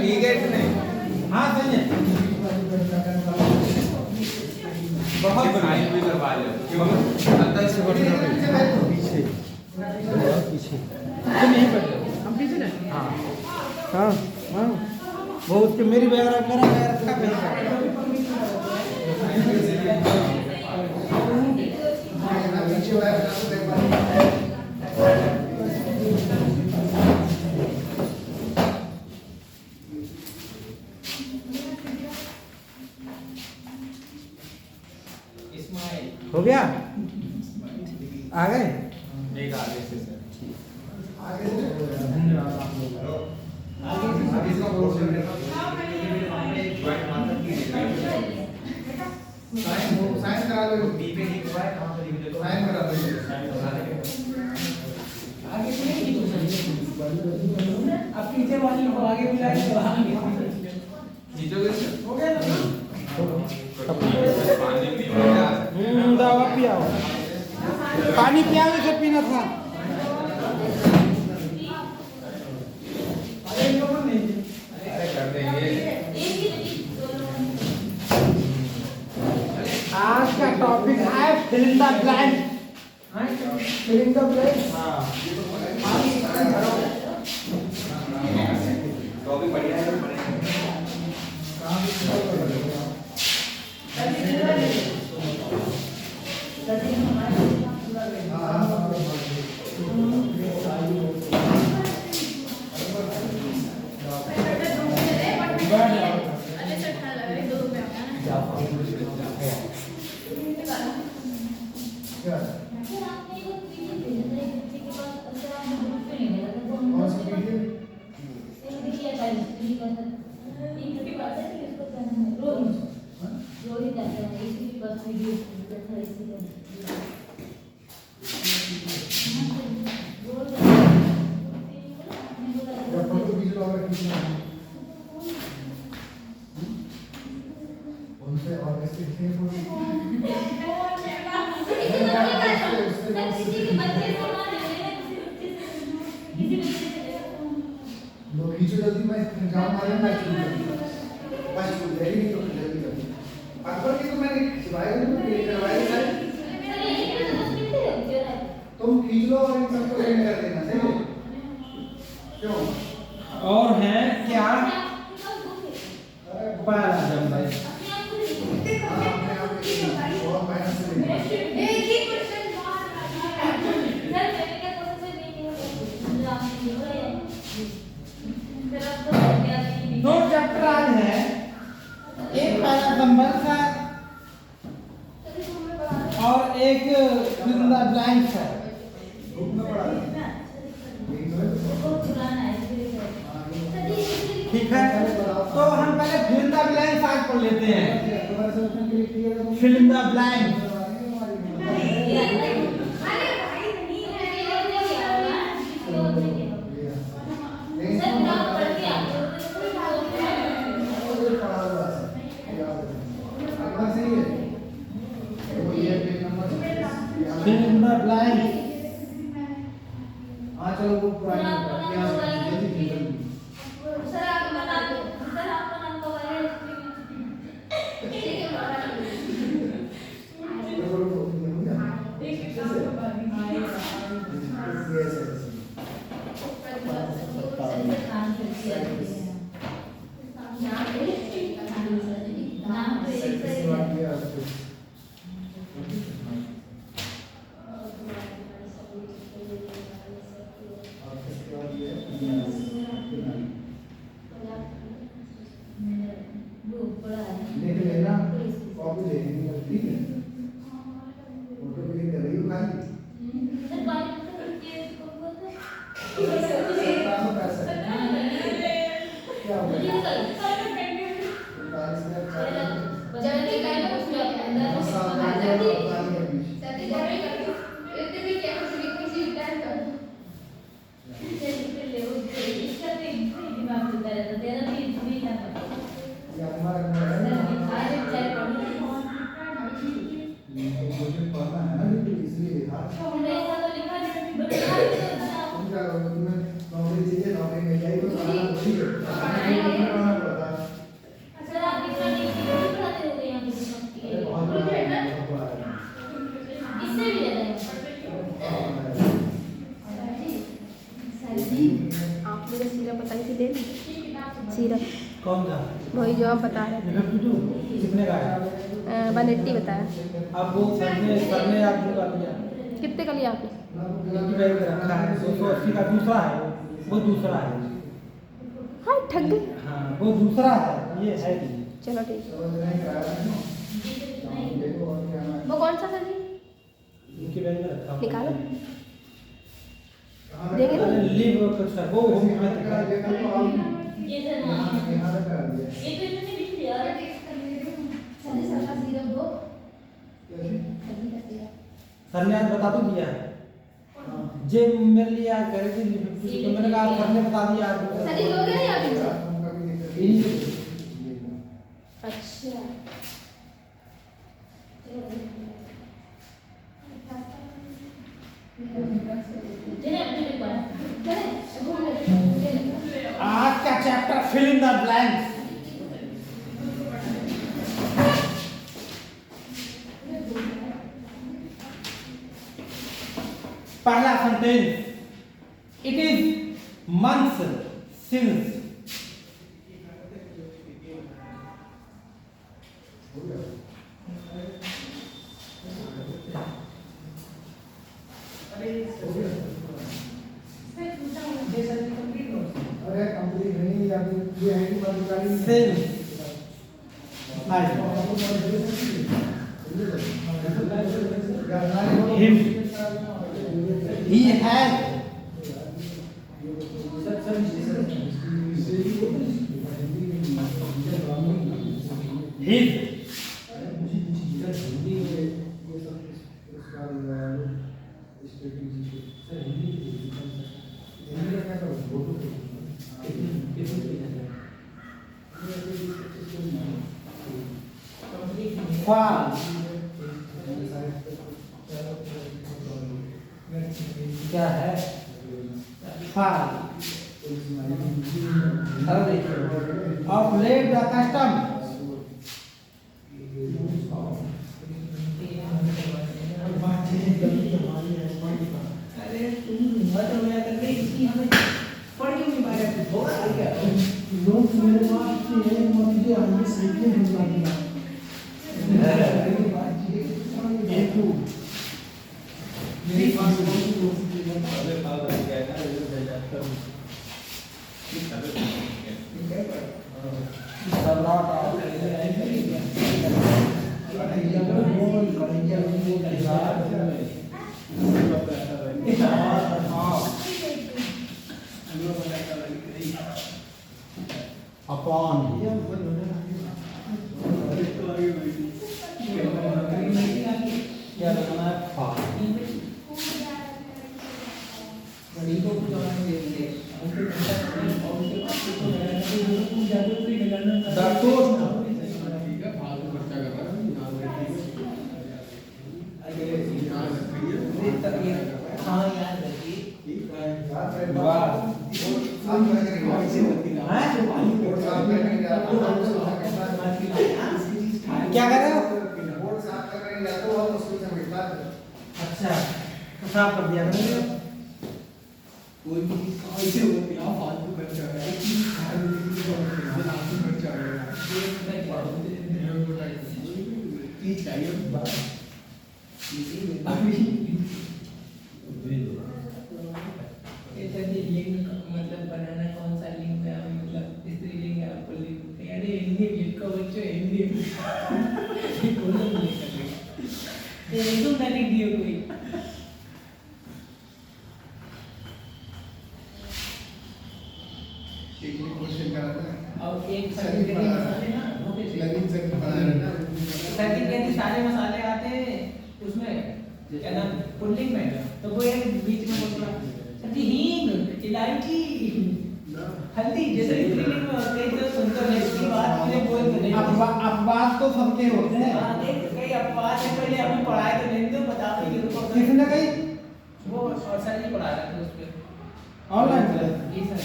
ठीक है इतने हाँ सही है बहुत साइन भी करवा ले क्यों अंदर से पीछे पीछे तुम यहीं बैठो हम पीछे ना हाँ हाँ हाँ वो उसके मेरी बैग मेरा बैग रखा कहीं हो गया आ गए एक आगे से सर आगे से धन्यवाद आप लोग आगे इसका पोर्शन साइन करा लो बी पे लिख हुआ है कहां पर लिख दो साइन करा लो आगे से नहीं अब पीछे वाली को आगे बुलाएंगे तो आगे जीतोगे हो गया ना दवा पियाओ पानी पियाओ जब पीना था आज का टॉपिक है filling the blank filling the blank topic बढ़िया है जल्दी मैं एग्जाम मारे मैं बस जल्दी नहीं तो जल्दी जल्दी अकबर की तो मैंने खिंचवाया नहीं करवाया तुम खींच लो और इन सबको एंड कर देना सही है क्यों और है क्या बारह जंबल अपने आप और माइनस से एक ही क्वेश्चन दो चैप्टर आज है एक पहला नंबर का और एक फिलिंग द ब्लैंक है ठीक है तो हम पहले फिलिंग द ब्लैंक आज पढ़ लेते हैं filling the blank filling the blank हाँ चलो वो पुरानी सर आप बता दो सर आपका नाम तो है सीरप कौन सा? वही जो आप बता रहे थे। कितने का है? 180 बताया। अब वो सर ने आपको का दिया कितने का लिया आपने? 85 का रखा है, 280 का दूसरा है, वो दूसरा है। हाँ ठग गए। हाँ वो दूसरा है, ये है नहीं। चलो ठीक है। वो कौन सा सर जी? इनके बैग में रखा हुआ है। निकालो देंगे ना। लीव कुछ है वो होम्योपैथिक है। ये तो इन्होंने लिख दिया। सर ने आज बता तो दिया है। जे मेरे लिए आज करे थे तो मैंने कहा सर ने बता दिया आज। सर जी लोगे नहीं आप इनसे? इन्हीं अच्छा आज का chapter fill in the blanks. पहला sentence, it is months since. अरे कंप्लीट नहीं अभी ये है कि बंद करी since him he has his fall क्या है? fall of late the custom अरे तुम मत रोया करके इसकी हमें पढ़ क्यों नहीं पाया? थोड़ा सा क्या नोट मेरे पास है मुझे आगे सीखने होगा into मेरे पास the lot of upon क्या लगाना है? fall बड़ी को कुछ और नहीं देंगे उनके कंटेक्ट और उनके पास तो कुछ जादू फ्री लगाना the toast हाँ याद रखिए क्या कर रहे हो? बोर्ड साफ कर रहे हैं तो हम उसको से मिलता है अच्छा तो साफ कर दिया मैंने। कोई भी चीज ऐसे होती है फालतू खर्चा है एक चीज फालतू खर्चा है चीज चाहिए लिंग मतलब बनाना कौन सा लिंग है मतलब स्त्रीलिंग है पुल्लिंग है अरे हिंदी लिखो बच्चों हिंदी कौन सा लिख सकते ये तुम ना लिख दियो कोई एक भी क्वेश्चन कराता है और एक सर्टिफिकेट मसाले ना वो कैसे लगिन से बना रहे ना सर्टिफिकेट सारे मसाले आते हैं उसमें क्या नाम पुल्लिंग में तो वो एक बीच में बोल रहा सर जी हींग इलायची हल्दी जैसे स्त्रीलिंग में होते हैं तो सुनते हैं इसकी बात मुझे बोल तो नहीं अपवाद तो सबके होते हैं। हाँ देख कई अपवाद है पहले हमने पढ़ाए तो नहीं तो बता भी रुको किसने कही? वो और सर जी पढ़ा रहे थे उस पे ऑनलाइन क्लास। जी सर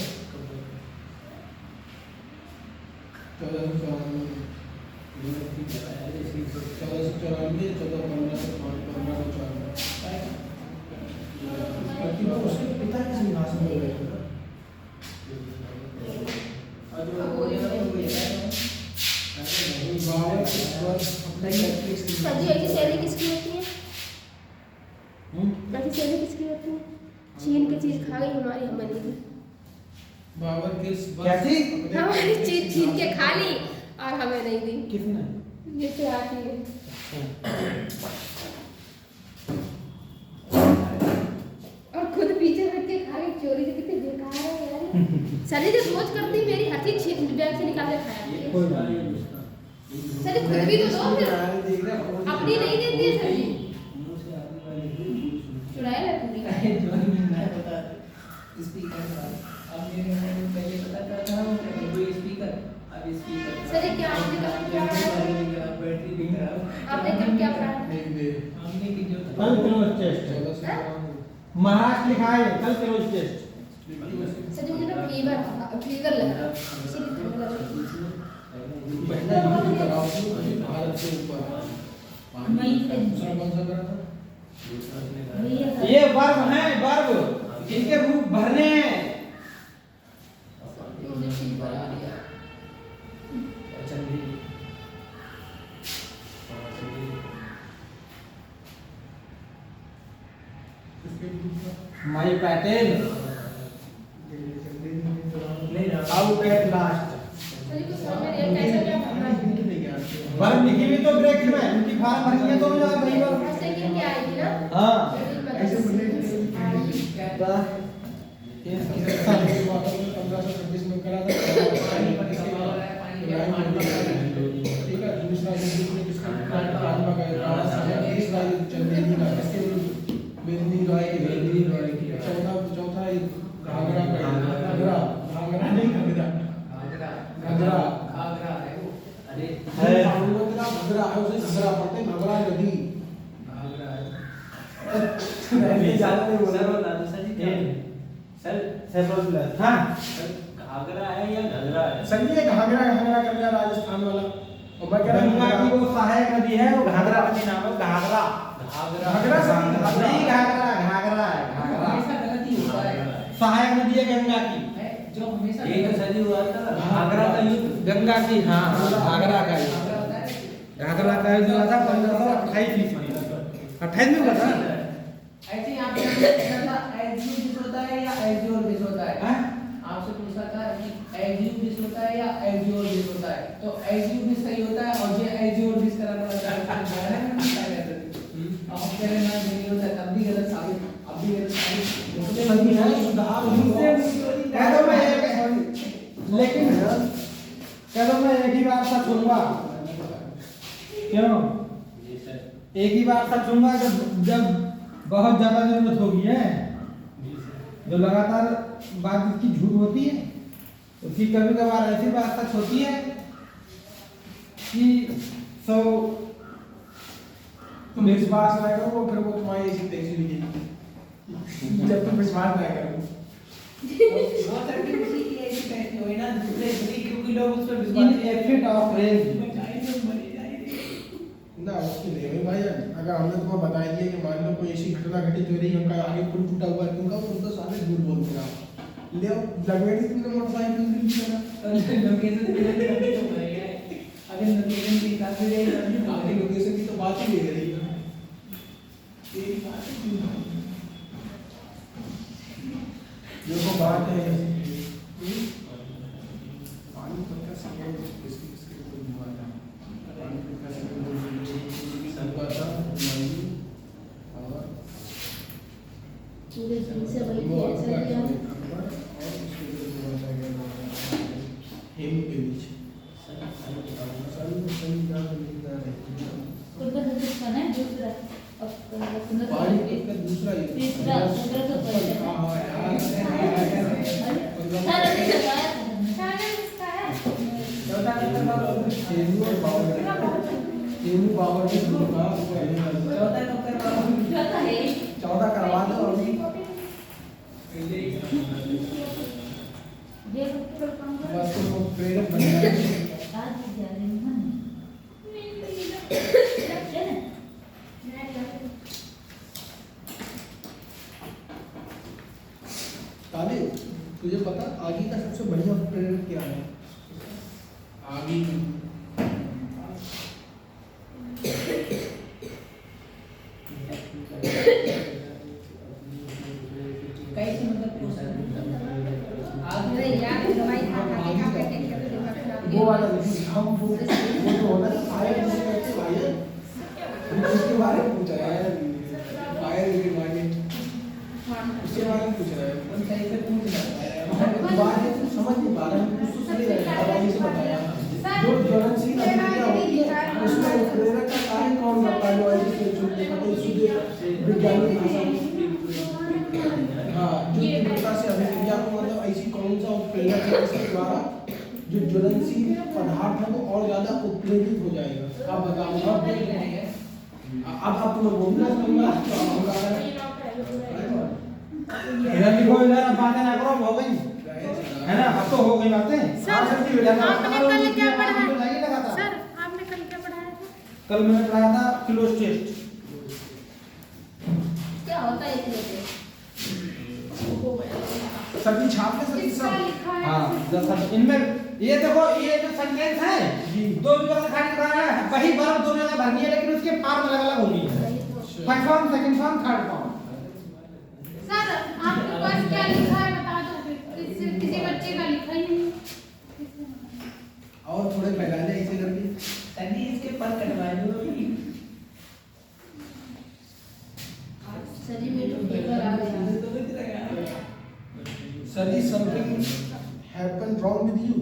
1494 उसके पिता की सिंहासन में बैठे थे सर जी ऐसी सैलरी किसकी होती है? ऐसी सैलरी किसकी होती है? छीन के चीज खा गई हमारी, हमें नहीं दी। बाबर किस क्या चीज? हमारी चीज छीन के खा ली और हमें नहीं दी। किसने? ये तो आती है। और खुद पीछे बैठ के खा गई, चोरी से। कितनी बेकार है यार। सर जी जो रोज करती मेरी हर चीज बैग से निकाल के खाया। सर जी खुद भी तो दो फिर। अपनी नहीं देती है सर जी। चुराया है पूरी। जो मैं बता स्पीकर अब मेरे मन में पहले पता था वो स्पीकर, अब स्पीकर। सर जी क्या आपने कहा क्या पढ़ा? बैटरी भी खराब। आपने कब क्या पढ़ा? हमने की जो कल क्लोज टेस्ट है। महाराष्ट्र लिखा है कल क्लोज टेस्ट। सर जी मुझे ना फीवर लगा, इसीलिए ठंड लग रही भारत से ऊपर ये वर्ब है, वर्ब इनके रूप भरने हैं। मुझे फीवर आ रही है। My pattern out at last. Sir ji कुछ समझ में नहीं आया कैसे क्या पढ़ना है। वर्ब लिखी हुई तो ब्रेक में उनकी फार्म भरी है तो जा वही वर्ब। सेकंड क्या आएगी ना? हाँ ऐसे बोले 1526 में करा था। ठीक है, दूसरा किसका महात्मा का राणा साहब, तीसरा चंदेरी का, इसके बेदनी रॉय की, चौथा घाघरा का, घाघरा नहीं घाघरा अरे है घाघरा है, उसे घाघरा पढ़ते हैं, घाघरा नदी। मैं ज्यादा नहीं बोल रहा हूं दादू सर जी। सर सेवरल प्लस हां घाघरा है या घगरा है? सर ये घाघरा घाघरा कर लिया राजस्थान वाला। और मैं कह रहा गंगा की हूं वो सहायक नदी है वो घाघरा नदी नाम है। घाघरा घाघरा से नहीं घाघरा घाघरा है घाघरा हमेशा गलत ही होता है। सहायक नदी है गंगा की। जो हमेशा ये तो सर जी हुआ था ना घाघरा का युद्ध। गंगा की हाँ घाघरा का युद्ध। घाघरा का युद्ध हुआ था 1528 ईस्वी में। 28 में हुआ था। ऐसे आप एग्जीबिस होता है या एग्जियोबिस होता है? हैं? आपसे पूछा था कि एग्जीबिस होता है या एग्जियोबिस होता है, तो एग्जीबिस सही होता है और ये एग्जियोबिस कराना होता है। आप कह रहे ना नहीं होता तब भी गलत साबित, अब भी गलत साबित। सही है, सुधार कह दो मैं एक लेकिन कह दो मैं एक ही बार सच सुनूंगा। क्यों? एक ही बार सच सुनूंगा जब बहुत ज्यादा जरूरत होगी है। जो लगातार बात इसकी झूठ होती है तो फिर कभी कभार ऐसी बात सच होती है कि सो तुम विश्वास ना करो फिर वो तुम्हारी ऐसी तैसी लिखेगी। जब तुम विश्वास ना करो बहुत सारी किसी की ऐसी कहती हो ना दूसरे क्योंकि लोग उस पर इन विश्वास एफिट ऑफ रेंज ना उसकी नहीं है भाई। अगर हमने तुमको बता दिया कि मान लो कोई ऐसी घटना घटित हो रही है, हमका आगे पुल टूटा हुआ है, तुम तो सारे झूठ बोलते रहो। ले आओ लगवेड़ी तुमने मोटरसाइकिल दी ना लोकेशन तो बढ़िया है। अगर लोकेशन की हिसाब से जाए आगे लोकेशन की तो बात ही नहीं करी है। एक बात ही देखो बात है पानी तो का सेकंड इसके कोई हुआ था। पानी तो का सेकंड हुआ था और पूरे दिन से वही वो ऐसा किया। और उसके जो हुआ था हेम के बीच सही क्या लिखना है कुर्ता हिंदुस्तान है दूसरा अब पानी का दूसरा ही तीसरा दूसरा तो पहला हाँ यार सारा दिन लगाया था चौथा नंबर बाबू तेलू और बाबर तेलू बाबर के शुरू का चौथा नंबर बाबू चौथा है 14 करवा दो अभी ये कुछ काम कर बस वो प्रेरक बन जाए। आज जा रहे हैं हम ताले तुझे पता आगे का सबसे बढ़िया प्रेरक क्या है? आगे कैसे मतलब अरे यार दवाई खा खा के क्या करके क्या तो दिमाग खराब वो वाला देखिए, हम वो जो होना है फायर जिसे कहते हैं फायर, उसके बारे में पूछ रहा है। फायर के बारे में उसके बारे में पूछ रहा है। उन सही से पूछ रहा बात है तो समझ नहीं पा रहे हैं, कुछ तो सही रहा है। दवाई से बताया जो ज्वलनशील अभिक्रिया होती है उसमें उत्प्रेरक का कार्य कौन करता है? जो है जिससे जो वैज्ञानिक भाषा में हाँ, जो तीव्रता से अभिक्रिया को मतलब ऐसी कौन सा उत्प्रेरक है जिसके द्वारा जो ज्वलनशील पदार्थ है वो और ज्यादा उत्प्रेरित हो जाएगा। आप बताओ। अब देख रहे हैं अब तुम्हें बोलना पड़ेगा तो हम बता रहे हैं। इधर लिखो, इधर बातें ना करो, हो गई है ना, अब तो हो गई बातें। सर, आपने कल क्या पढ़ा? सर आपने कल क्या पढ़ाया था? कल मैंने पढ़ाया था क्लोज टेस्ट। क्या होता है इसमें? सभी छात्र सभी किसका सब लिखा है? हाँ, जैसा इनमें ये देखो, ये जो सेंटेंस है दो जगह खाली कराना है, वही वर्ब दो जगह भरनी है, लेकिन उसके फॉर्म अलग-अलग होंगी। First form, second form, third form. Sir आपके पास क्या लिखा है बता दो। किसी बच्चे का लिखा ही नहीं। और थोड़े फैला ले ऐसे करके। सभी इसके पर कटवा दो। शरीर में तो फीवर आ गया। Sir, is something happened wrong with you?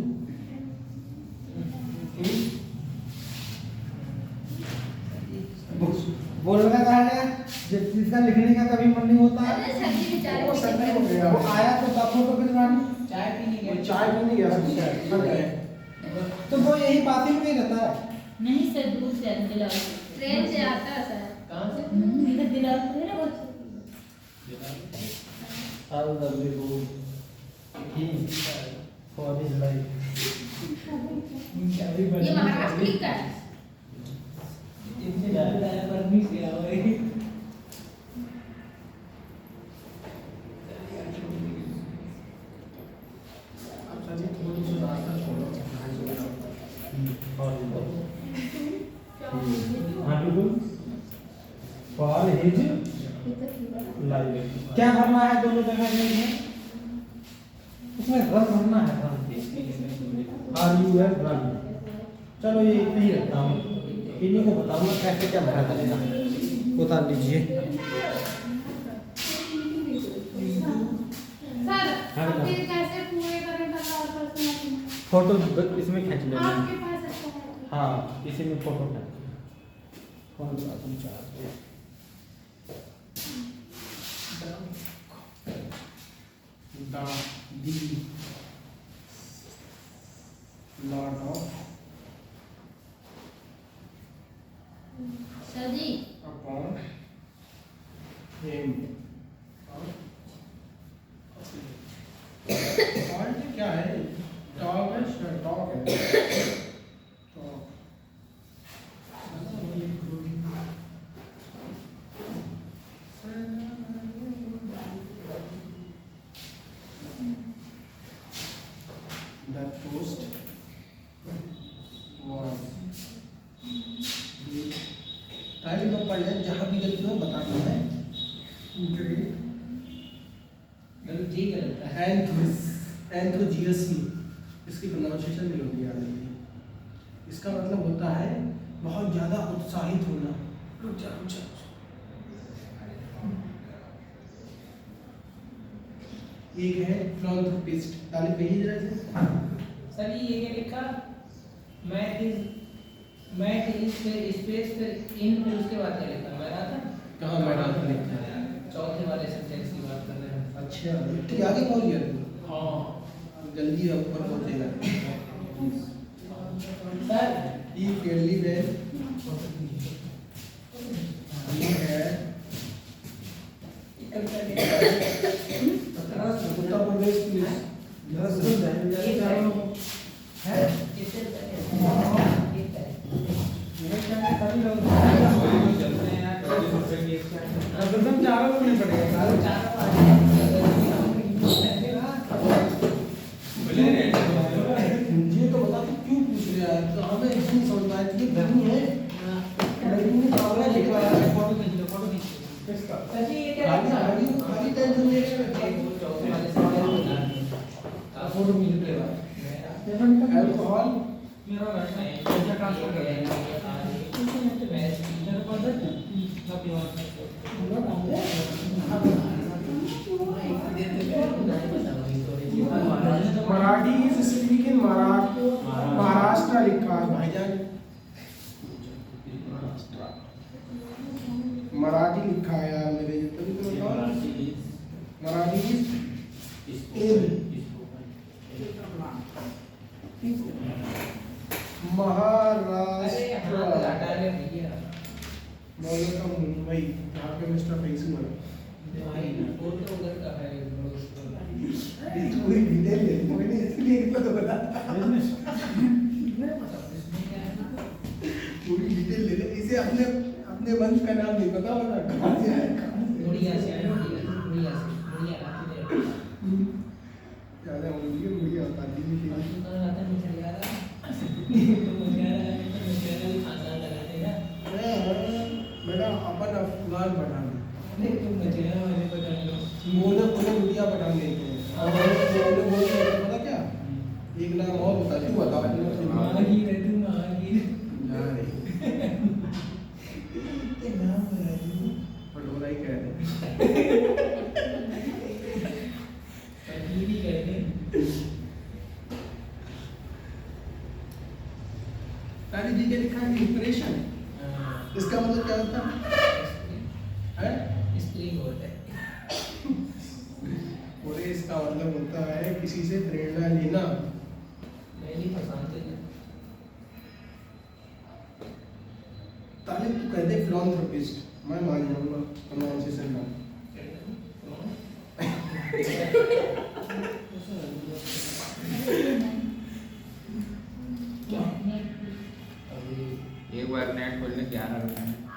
बोलने का कहा है, जब जिसका लिखने का कभी मन नहीं होता है, अरे सर जी बेचारे वो सर नहीं हो गया। वो आया तो बापू को भिजवानी। चाय पीने वो गए। चाय पीने गया सब थक गए। तो वो यही बात ही में नहीं रहता है। नहीं सर, दूर से दिला ट्रेन से आता है सर। कहाँ से? इधर दिला है ना बच्चे। How does it go? He for his life. ये महाराष्ट्र का है। इनसे ज्यादा पर नहीं किया भाई। अब सर जी थोड़ी सी रास्ता छोड़ो। हाँ बिल्कुल। For his life. क्या भरना है दोनों जगह में? उसमें रन भरना है, रन। RUN। चलो ये इतना ही रखता हूँ, इन्हीं को बताऊंगा कैसे क्या भरा करेगा। उतार लीजिए। सर अब फिर कैसे पूरे करेगा और पर्सनल? फोटो इसमें खींच लेना। आपके पास अच्छा है। हाँ, इसी में फोटो खींच। कौन सा तुम चाहते हो? The Lord of sir ji upon him. और ये क्या है? Dog है, sir, dog है। Dog. The toast was तारीफ को पढ़ लें, जहाँ भी गलती हो बताना है। मतलब ठीक है। एंथुजियास्म, इसकी प्रोनाउंसिएशन नहीं होती याद रखिए। इसका मतलब होता है बहुत ज़्यादा उत्साहित होना। रुक जा, रुक जा। एक है philanthropist, तारीफ कहिए जरा से। सर ये क्या लिखा? मैट इज स्पेस फिर इन, फिर उसके बाद क्या लिखा? मैं रहा था कहाँ मैडम लिखा है? चौथे वाले सेंटेंस की बात कर रहे हैं। अच्छा, ठीक आगे पहुँच गया तू। हाँ जल्दी अब ऊपर पहुँचेगा। Sir He fairly well. He had Uttar Pradesh police है। एकदम चारों लोग नहीं पड़ेगा। ये तो बता तू क्यों पूछ रहा है? तो हमें नहीं समझ में आया कि ये गर्मी है। लड़की ने कावड़ा लिखा है। फोटो खींच लो, फोटो खींच लो। किसका? सर जी ये क्या खाली लिखा? खाली खाली टेंशन ले रहे फोटो मिल के बाद हैं अल्कोहल मेरा पैसा ट्रांसफर कर Marathi is speak in Maharashtra लिखा है भाईजान मराठी लिखा है यार मेरे ये तभी तो बताओ मराठी इन महाराष्ट्र मौलिका मुंबई यहाँ पे मिस्टर फैसी बना पूरी डिटेल ले मैंने इसलिए इतना तो बता पूरी डिटेल ले ले इसे अपने अपने वंश का नाम नहीं पता होगा कहाँ से आया ज़्यादा मुड़िया होता मेरा अपन अफगान पठान मोने मुड़िया पठान लेते हैं और बोले पता क्या एक नाम और होता है तू बता पटोरा ही कहते तारी जी के लिखा है इंप्रेशन इसका मतलब क्या होता है और इसका मतलब होता है किसी से प्रेरणा लेना तालिब तू कहते फिलॉन्थ्रोपिस्ट मैं मान जाऊंगा प्रोनाउंसिएशन का एक बार नेट खोलने 11 रुपए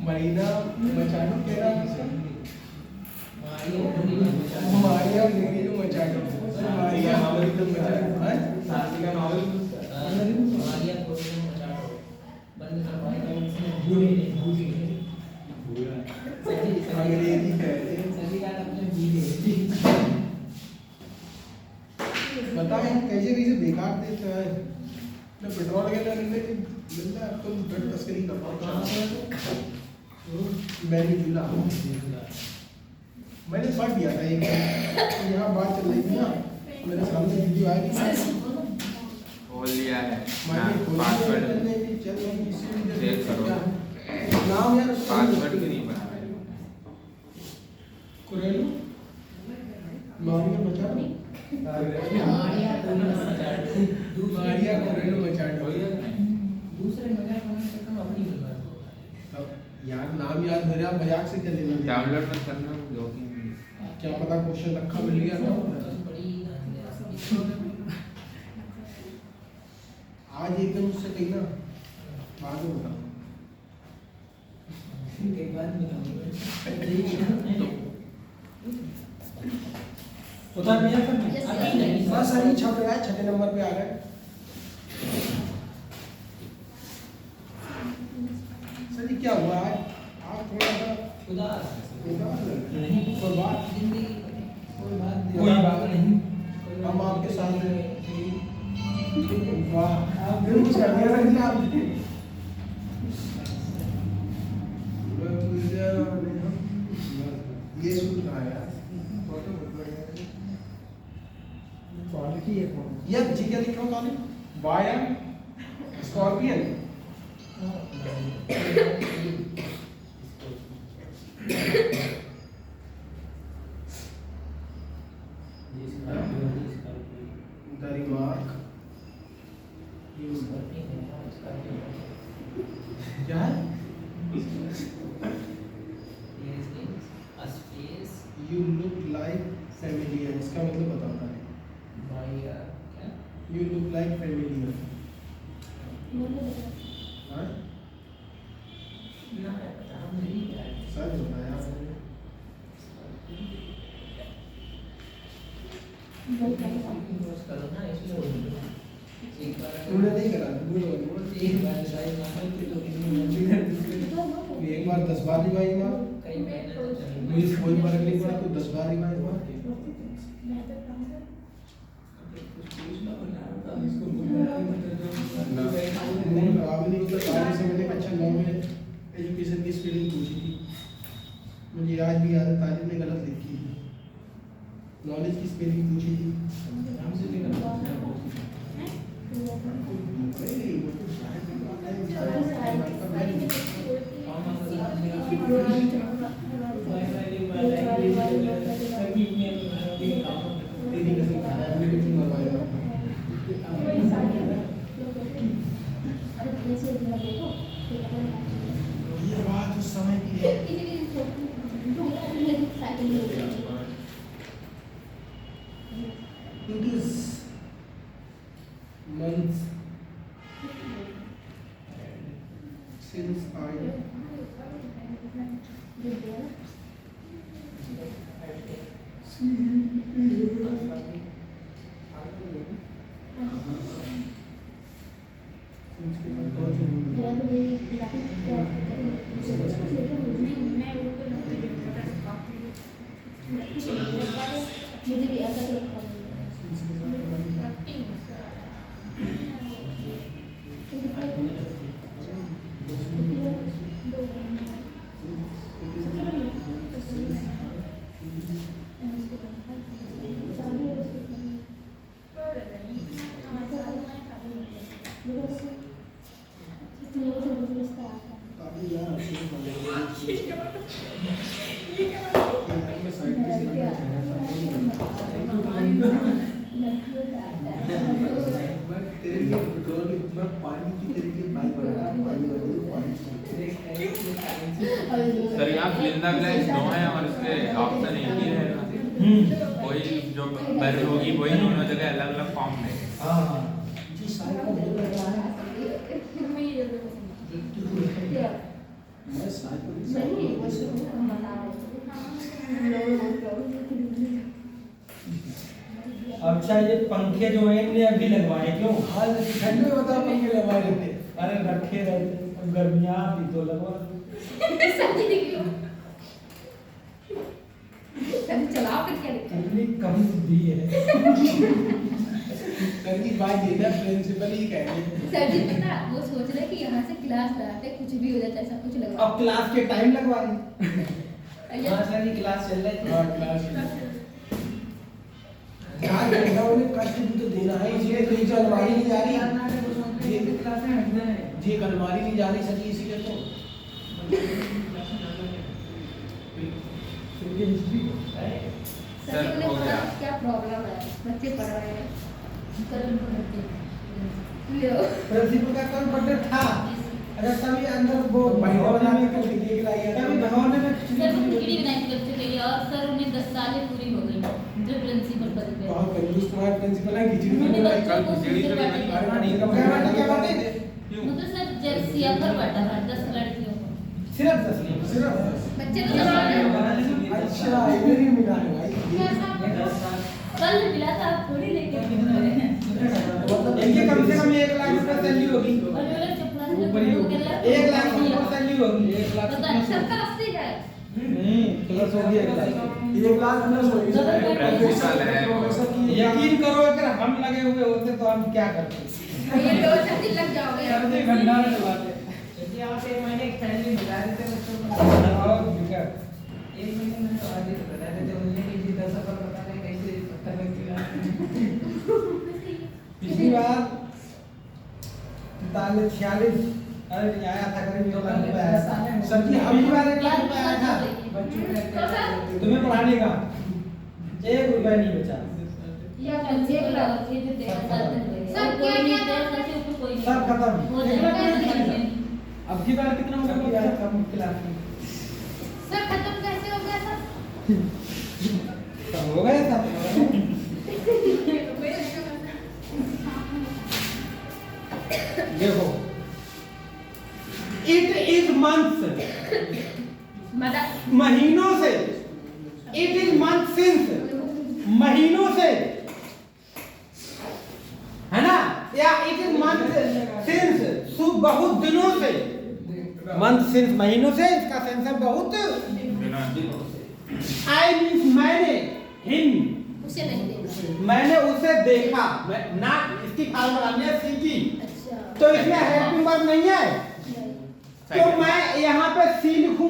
मरीना मचाडो कह रहा है मारिया मेरी मचाडो मारिया मेरी तो मचाडो है सासी का नॉवल अंग्रेजी कहते हैं बताएं कैसे कैसे बेकार देते हैं तो पेट्रोल के लिए मिलता है तो ड्रग तस्करी का मैंने झूला मैंने पढ़ दिया था एक यहाँ बात चल रही थी ना मेरे सामने वीडियो आई थी खोल लिया है मैंने पासवर्ड चेक करो नाम यार पासवर्ड भी नहीं बना कुरेलू मारिया मचाडो मारिया कुरेलू मचाडो यार नाम याद हो रहा मजाक से चले ना डाउनलोड मत करना जोखिम क्या पता क्वेश्चन रखा मिल गया ना आज एकदम उससे कही ना बाद में बताओ उधर भी है बस अभी छप रहा है छठे नंबर पे आ गए सर जी क्या हुआ है आप थोड़ा सा उदास नहीं कोई बात नहीं हम आपके साथ हैं वाह आप दिल कुछ कर दिया सर जी आपने ये सूट कहाँ है यार क्वालिटी है यार जी क्या लिख रहा हूँ college via scorpion the remark क्या है you look like familiar इसका मतलब बताता है you look like familiar हाँ सच बताया उन्होंने नहीं करा एक बार बार 10 बार रिवाइज हुआ, कई महीने से चल रही मुझे कोई फर्क नहीं पड़ा तो 10 बार रिवाइज हुआ। अभी मतलब आगे से मैंने अच्छा 9 में एजुकेशन की स्पेलिंग पूछी थी, मुझे आज भी याद है ताजिद ने गलत लिखी है। नॉलेज की स्पेलिंग पूछी थी, हमसे भी गलत ये बात उस समय की है। It is months since I मुझे भी ऐसा लगता है। सर यहाँ फिलिंदा ग्लास 9 है और इसके ऑप्शन एक ही रहेगा। वही जो बैरल होगी वही दोनों जगह अलग अलग फॉर्म में। हाँ जी साइड का बोल रहा है मैं साइड को नहीं वो अच्छा ये पंखे जो हैं इनने अभी लगवाए क्यों? हाल ठंड में बता पंखे लगवाए रहते। अरे रखे रहते अब गर्मियाँ भी तो लगवा चलाओ फिर क्या दिक्कत इतनी कम बुद्धि है। सर की बात ये ना प्रिंसिपल ही कह रहे हैं। सर जी पता वो सोच रहे कि यहाँ से क्लास लगाते कुछ भी हो जाता है सब कुछ लगवा अब क्लास के टाइम लगवाए। हाँ सर ये क्लास चल रही थी। हाँ क्लास 4 घंटा उन्हें कष्ट भी तो देना है, इसलिए तो ये अलमारी नहीं जा रही, ये क्लास में हटना है। जी एक अलमारी नहीं जा रही सर जी इसीलिए तो सर जी हो गया। क्या प्रॉब्लम है बच्चे पढ़ रहे हैं लो प्रिंसिपल का कल बर्थडे था। अरे तभी अंदर वो महीना बना के तभी खिड़की के लाई है भगवान ने सर वो खिचड़ी बनाई थी बच्चे के लिए और सर उन्हें 10 सालें पूरी हो गई जो प्रिंसिपल पद पे बहुत कंजूस तुम्हारा प्रिंसिपल है, खिचड़ी उन्होंने बनाई। बच्चों को खिचड़ी तो सिर्फ नहीं बांटे बनी। थे। क्या बात है? मतलब सर जर्सिया पर बांटा था 10 लड़कियों को। सिर्फ 10 नहीं सिर्फ बच्चे को तो अच्छा इधर ही मिला है भाई। कल मिला था आप थोड़ी लेके आए हैं। इनके कम से कम 1 लाख रुपए सैलरी होगी। और वो लोग चपला से ऊपर ही होगी। 1 लाख रुपए सैलरी होगी। 1 लाख पता नहीं सबका 80 है। नहीं प्लस होगी 1 लाख। 1 लाख प्लस हो गई। प्रिंसिपल है। प्रोफेसर की यकीन करो अगर हम लगे हुए होते तो हम क्या करते? ये 2 दिन लग जाओगे सर्दी भंडार चलाते। यदि आप 1 महीने एक सैलरी मिला देते बच्चों को और विकट 1 महीने में तो आगे तो बता देते उन्हें कि जीता सफर पता नहीं कैसे पत्थर लगेगा। पिछली बार 46 अरे आया था करीब 2 लाख रुपए आया था। सर जी हम पिछली बार 1 लाख रुपए आया था बच्चों को तुम्हें पढ़ाने का। 1 रुपया नहीं बचा। या बच्चे को लगा के जो 13 साल तक हुए। सब कोई क्या नहीं क्या 13 साल से ऊपर कोई नहीं। सब खत्म। हो जाएगा। अब की बार कितना होगा बच्चा कम क्लास में? सर खत्म कैसे हो गया सर सब हो गए सब। देखो इट इज मंथ्स महीनों से इट इज मंथ सिंस महीनों से है ना या इट इज मंथ सिंस बहुत दिनों से मंथ सिंस महीनों से, इसका सेंस है बहुत। आई मीन्स मैंने, हिम उसे नहीं देखा। मैंने उसे देखा, ना इसकी फार्मल आनी है सी की, अच्छा तो इसमें हेल्पिंग वर्ब नहीं है। नहीं। तो मैं यहाँ पे सी लिखूं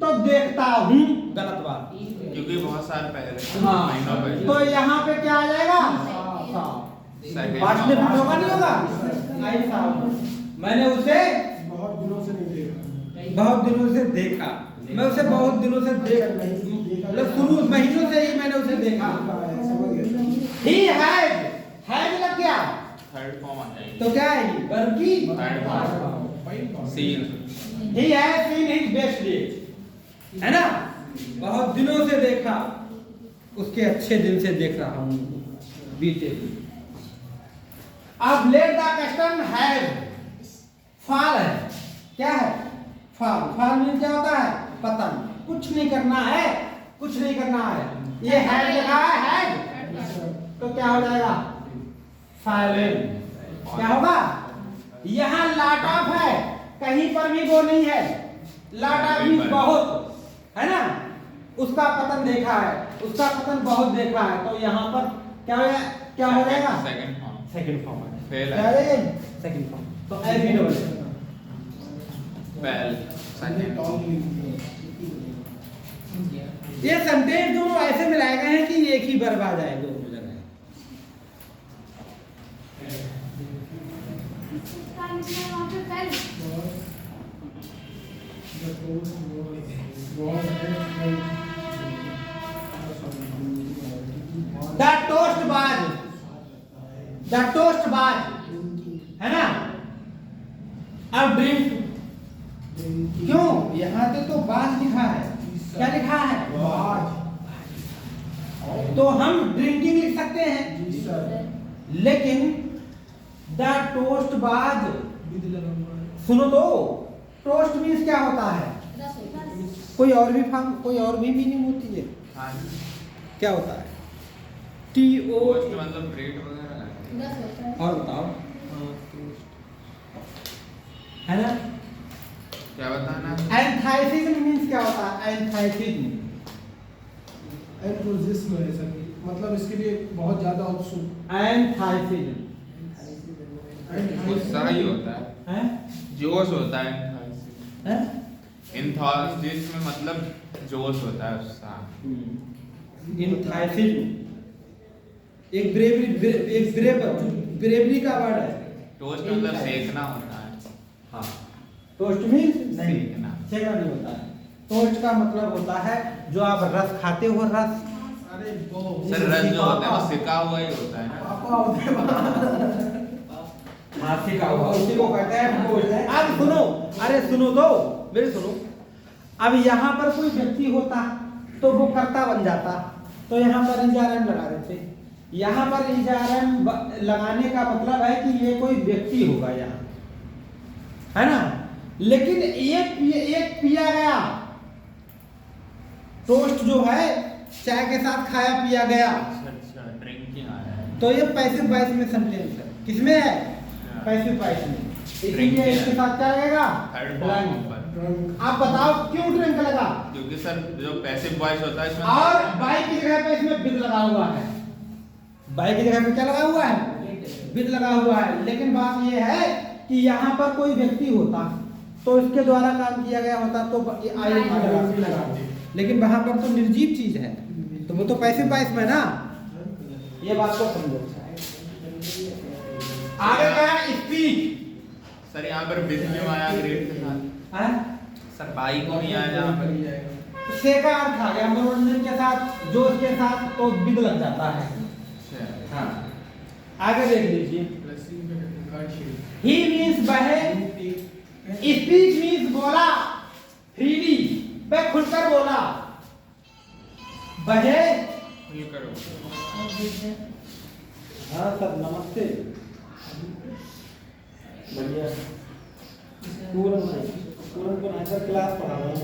तो देखता हूँ, गलत बात, क्योंकि बहुत साल पहले हाँ, महीनों पहले। तो यहाँ पे क्या आ जाएगा? Second पास्ट में form। होगा नहीं होगा? आई साहब, मैंने उसे बहुत दिनों से नहीं देखा। बहुत दिनों से देखा, मैं उसे बहुत दिनों से मतलब शुरू महीनों से ही मैंने उसे देखा। ही हैड लग गया, थर्ड फॉर्म आ जाएगी। तो क्या है? वर्ब की third form seen. He has seen his best day, है ना? बहुत दिनों से देखा, उसके अच्छे दिन से देख रहा हूँ, बीते दिन। अब let the custom has, fall है, क्या है? फॉल। फॉल मीन क्या होता है? पतन। कुछ नहीं करना है, कुछ नहीं करना है। ये हैड लिखा है, हैड, तो क्या हो जाएगा? फाइलिंग। क्या होगा? यहाँ लॉट ऑफ है, कहीं पर भी वो नहीं है। लॉट ऑफ मीन बहुत, है ना? उसका पतन देखा है, उसका पतन बहुत देखा है, तो यहाँ पर क्या हो जाएगा? Second form. सेकंड फॉर्म है। फेल क्या है। है? Second form. तो AB double fail second form. ये सेंटेंस दोनों ऐसे मिलाए गए हैं कि एक ही वर्ब आ जाए दोनों जगह। द टोस्ट बाज, है ना? अब ड्रिंक, क्यों? यहाँ पे तो बाज लिखा है, क्या लिखा है? तो हम ड्रिंकिंग लिख सकते हैं, लेकिन द टोस्ट बाज, सुनो तो, टोस्ट मीन्स क्या होता है? कोई और भी मीनिंग होती है? हाँ जी। क्या होता है? टी ओ, पोस्ट मतलब ब्रेड वगैरह। और बताओ, है ना? क्या बताना? एंथाइसिज्म मीन्स क्या होता है? एंथाइसिज्म, एंथुसिज्म है सर, मतलब इसके लिए बहुत ज्यादा उत्सुक। एंथाइसिज्म गुस्सा ही होता है, है? जोश होता है। हैं? जिसमें मतलब जोश होता है, उत्साह। एंथाइसिज्म एक ब्रेवरी का वर्ड है। टोस्ट मतलब सेकना होता है। हाँ, टोस्ट मीन्स नहीं, सेकना। सेकना नहीं होता है। टोस्ट का मतलब होता है जो आप रस खाते हो, रस। अरे वो सर रस जो होता है वो सिका हुआ ही होता है ना। पापा होते हैं। हाँ, सिका हुआ, उसी को कहते हैं टोस्ट। अब सुनो, अरे सुनो तो, मेरे सुनो। अब यहाँ पर कोई व्यक्ति होता तो वो कर्ता बन जाता, तो यहाँ पर इजारम लगा देते। यहाँ पर इजारम लगाने का मतलब है कि ये कोई व्यक्ति होगा यहाँ, है ना? लेकिन एक पिया गया टोस्ट जो है, चाय के साथ खाया पिया गया, अच्छा, ड्रिंकिंग आ रहा है। तो ये पैसिव वॉइस में सेंटेंस है। किसमें है? पैसिव वॉइस में। इसलिए इसके साथ क्या लगेगा? थर्ड फॉर्म पर। आप बताओ क्यों ड्रिंक लगा? क्योंकि सर जो पैसिव वॉइस होता है इसमें और बाई की जगह पे इसमें विद लगा हुआ है। बाई की जगह पे क्या लगा हुआ है? विद लगा हुआ है। लेकिन बात ये है कि यहाँ पर कोई व्यक्ति होता तो इसके द्वारा काम किया गया होता तो आई लगा, लेकिन वहां पर तो निर्जीव चीज है, तो वो तो पैसिव वॉइस में ना। ये बात को समझो। आगे क्या है? स्पीच। सर यहाँ पर विद क्यों आया ग्रेड के साथ? है? सर बाई को नहीं आया यहाँ पर। से का अर्थ आ गया मनोरंजन के साथ, जोश के साथ, तो विद लग जाता है। अच्छा। हाँ, आगे देख लीजिए। ही मीन्स वह, स्पीच मीन्स बोला, फ्रीली, वह खुलकर बोला, वह। ये करो। हाँ सर, नमस्ते। बढ़िया। पूरन को ऐसा क्लास पढ़ा रहा हूँ।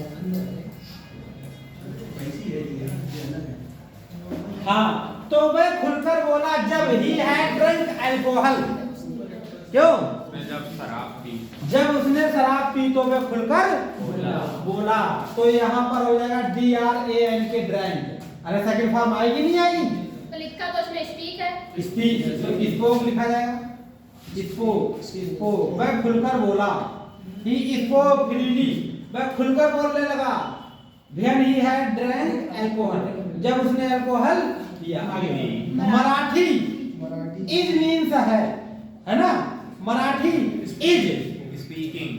हाँ, तो वह खुलकर बोला जब ही हैड ड्रंक अल्कोहल। क्यों? उसने जब शराब पी जब उसने शराब पी तो वह खुलकर बोला। तो यहाँ पर हो जाएगा DRANK ड्रैंक। अरे सेकंड फॉर्म आएगी नहीं आएगी? तो लिखा तो उसमें स्पीक है। स्पीक तो स्पोक लिखा जाएगा। स्पोक वह खुलकर बोला। ही स्पोक फ्रीली वह खुलकर बोलने लगा। When he had drank alcohol जब उसने अल्कोहल पिया। मराठी इज मीन्स है ना? Marathi is speaking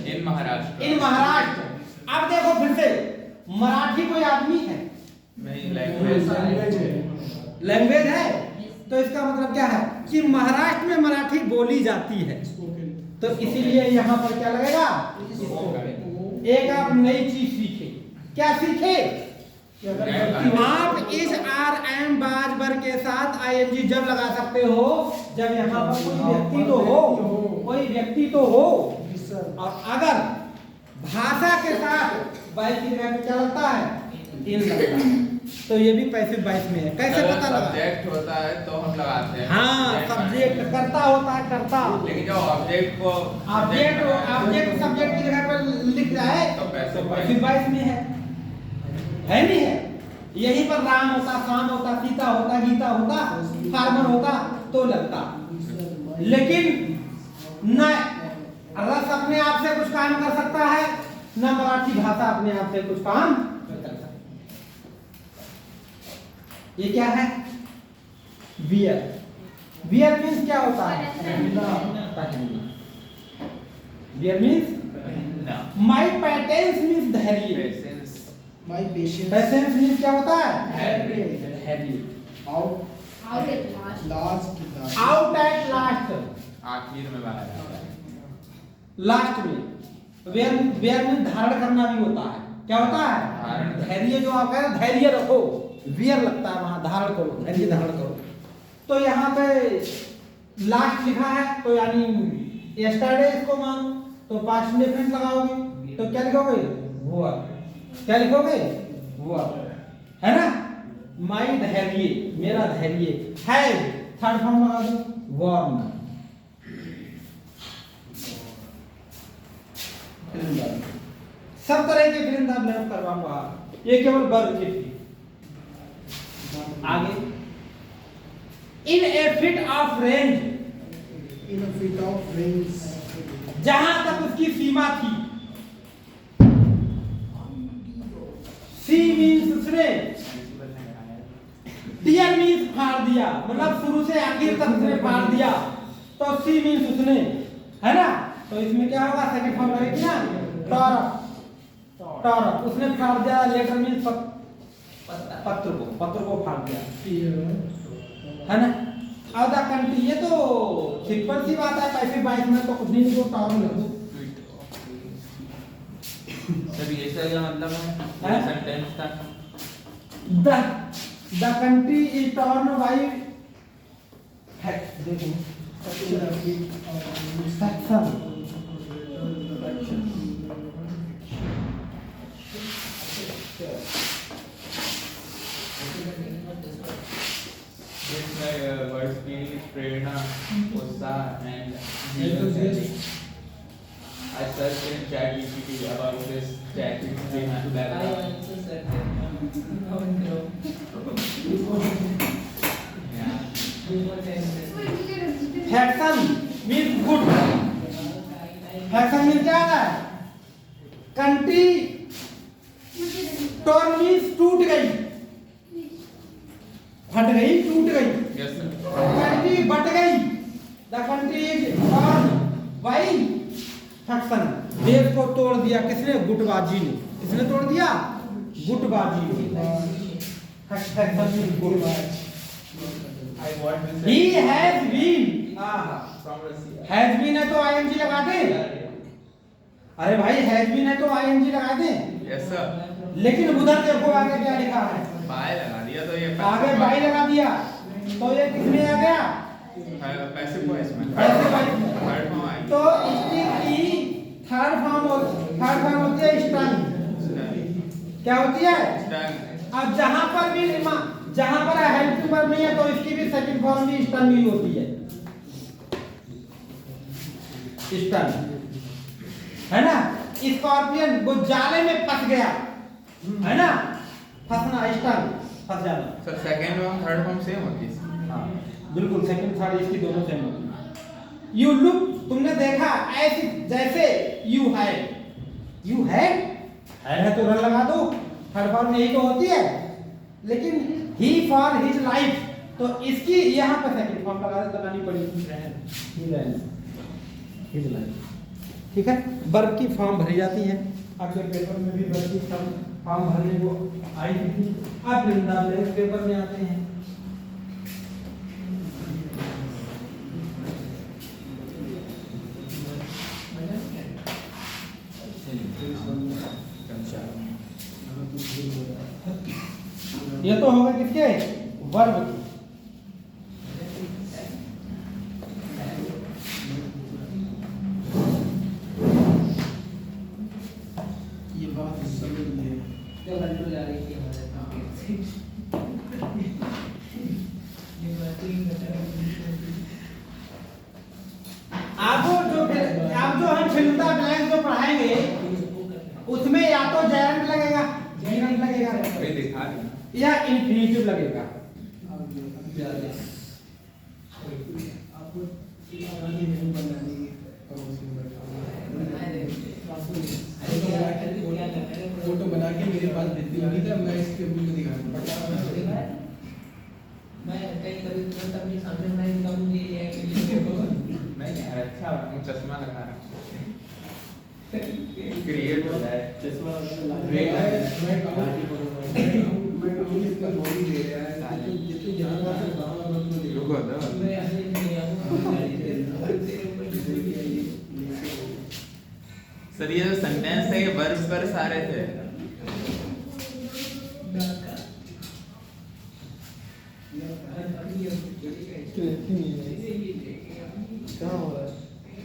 in Maharashtra. अब देखो फिर से, मराठी कोई आदमी है? लैंग्वेज है। तो इसका मतलब क्या है कि महाराष्ट्र में मराठी बोली जाती है। तो इसीलिए यहाँ पर क्या लगेगा? एक आप नई चीज सीखे। क्या सीखे? आप इस RM बाज बर के साथ ING जब लगा सकते हो जब यहाँ पर कोई व्यक्ति तो हो। और अगर भाषा के साथ बाइस की जगह पे क्या लगता है? इन लगता है। तो ये भी पैसिव वॉइस में है। कैसे पता लगा? सब्जेक्ट होता है तो हम लगाते हैं। हाँ, सब्जेक्ट करता होता है करता। लेकिन जो ऑब्जेक्ट को ऑब्जेक्ट सब्जेक्ट की जगह पर लिख रहा है तो पैसिव वॉइस में है नहीं है? यहीं पर राम होता, शाम होता, सीता होता, गीता होता, फार्मर होता तो लगता। लेकिन न रस अपने आप से कुछ काम कर सकता है, न मराठी भाषा अपने आप से कुछ काम कर सकता। ये क्या है? बियर मीन्स क्या होता है? बियर मीन्स माई पैटेंस मीन्स धैर्य। My patience. पैसेंस मीन्स क्या होता है? Heavy. Out. Out at last. Last. Out at last. आखिर में बाहर आता है। लास्ट में वेयर में धारण करना भी होता है। क्या होता है? धैर्य। जो आप कह रहे हैं धैर्य रखो, वियर लगता है वहां, धारण करो, धैर्य धारण करो। तो यहाँ पे लास्ट लिखा है तो यानी यस्टरडे इसको मानो तो पास्ट इंडेफिनिट लगाओगे तो क्या लिखोगे? हुआ। क्या लिखोगे? हुआ, है ना? माई धैर्य, मेरा धैर्य है। थर्ड फॉर्म लगा दो वार्म। सब तरह के ग्रिंदा ब्लेम करवाऊंगा, ये केवल वर्ब के थी। आगे in a fit of rage, In a fit of rains. जहां तक उसकी सीमा थी। सी मीन्स उसने, डियर मीन्स फाड़ दिया, मतलब शुरू से आखिर तक उसने फाड़ दिया। तो सी मीन्स उसने, है ना? तो इसमें क्या होगा? सेकंड फॉर्म लगेगी ना, टॉर। उसने फाड़ दिया। लेटर मीन्स पत्र को फाड़ दिया, है ना? आधा कंट्री, ये तो सिंपल सी बात है। पैसिव वॉइस में तो कुछ नहीं, तो टॉर लिख दो। सर ये क्या मतलब है? सेंटेंस का the country is torn by देखो सेक्शन। वर्ड्स की प्रेरणा, उत्साह and I searched in ChatGPT about this ChatGPT faction means good. Faction means क्या है? कंट्री टॉर्न मीन्स टूट गई, फट गई, टूट गई। Yes sir. कंट्री बट गई। The country is torn by faction. देश को तोड़ दिया किसने? गुटबाजी ने। किसने तोड़ दिया? गुटबाजी ने। फैक्शन मीन्स गुटबाजी। I want to He has been, from Russia. has been है तो ING लगा दे। अरे भाई has been है तो ING लगा दे। Yes sir. लेकिन उधर देखो आगे क्या लिखा है? बाय लगा दिया तो ये आगे बाई लगा दिया तो ये किसमें आ गया? पैसिव वॉइस में। पैसिव वॉइस में। Third form I. तो स्टिल की थर्ड फॉर्म होती है स्टंग। क्या होती है? स्टंग। अब जहां पर हेल्पिंग वर्ब नहीं है तो इसकी भी सेकंड फॉर्म भी स्टंग ही होती है। स्टन, है ना। स्कॉर्पियन वो जाले में फंस गया, है ना, फंसना, स्टन, फंस जाना। सर सेकंड और थर्ड फॉर्म सेम होती है? हाँ बिल्कुल, सेकंड थर्ड इसकी दोनों सेम होती है। यू लुक, तुमने देखा, ऐसे जैसे यू है, यू है तो रन लगा दो, थर्ड फॉर्म यही तो होती है। लेकिन ही फॉर हिज लाइफ, तो इसकी यहाँ पे सेकंड फॉर्म लगानी पड़ेगी, हिज लाइफ। ठीक है, वर्ब की फॉर्म भरी जाती है। आपके पेपर में भी वर्ब की फॉर्म भरने को आई थी। आप वृंदावन पेपर में आते हैं। ये तो होगा किसके, वर्ब की। ये बात समझ लिए जो कंट्रोल जा रही थी हमारे आप जो हम फिल्मता ब्लैंक जो पढ़ाएंगे उसमें या तो जेरेंट लगेगा, जीरेंट लगेगा, वही दिखा रहे हैं। या इन्फिनिटिव लगेगा। फोटो बना के मेरे पास भेजती होगी तो मैं इसके मुंह को दिखा दूंगा। मैं कहीं कभी तुरंत अपने सामने मैं इनका मुझे ये है कि नहीं यार, अच्छा चश्मा लगा रहा क्रिएट हो जाए चश्मा मैं कहूँ इसका बॉडी दे रहा है जितनी जानवर से बाहर रुको तो मैं ऐसे नहीं सर ये जो सेंटेंस है ये वर्ब पर सारे थे।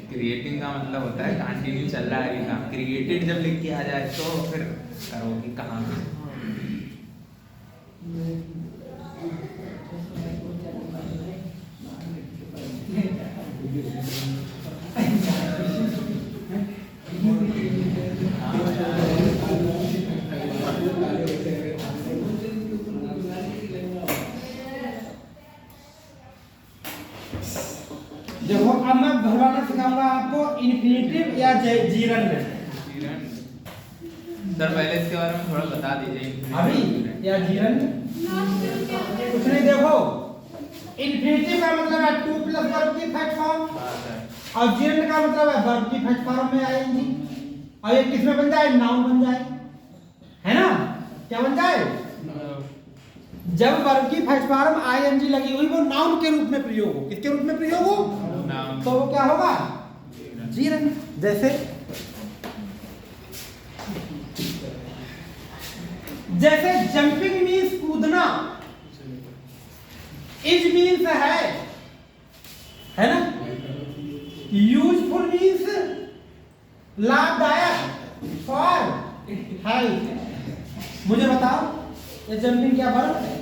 क्रिएटिंग का मतलब होता है कंटिन्यू चल रहा है काम। क्रिएटेड जब लिख के आ जाए तो फिर करोगे कहाँ। देखो अब मैं भरवाना सिखाऊंगा आपको इन्फिनिटिव या जीरन में। सर पहले इसके बारे में थोड़ा बता दीजिए। अभी या जीरन कुछ नहीं। देखो इन्फिनिटिव का मतलब है टू प्लस वर्ब की फर्स्ट फॉर्म, और जीरन का मतलब है वर्ब की फर्स्ट फॉर्म में आएंगी। और ये किस में बन जाए, नाउन बन जाए, है ना। क्या बन जाए, जब वर्ब की फर्स्ट फॉर्म आईएनजी लगी हुई वो नाउन के रूप में प्रयोग हो। किसके रूप में प्रयोग हो, तो वो क्या होगा, जीरन। जैसे जंपिंग मीन्स कूदना, इज मीन्स है ना, यूजफुल मीन्स लाभदायक, फॉर हेल्थ। मुझे बताओ ये जंपिंग क्या वर्ब है,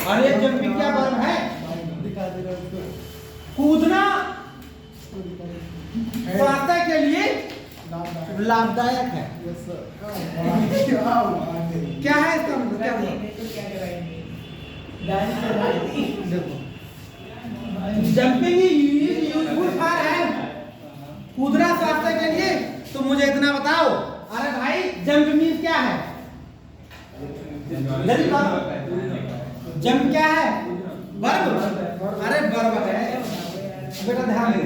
और ये जंपिंग क्या वर्ब है, कूदना स्वास्थ्य के लिए लाभदायक है। क्या है इसका मतलब, क्या हुआ? देखो जंपिंग यूजफुल फॉर हेल्थ, कूदना स्वास्थ्य के लिए। तो मुझे इतना बताओ, अरे भाई जंप मीन्स क्या है, जंप क्या है, वर्ब। अरे वर्ब है बेटा, ध्यान दे।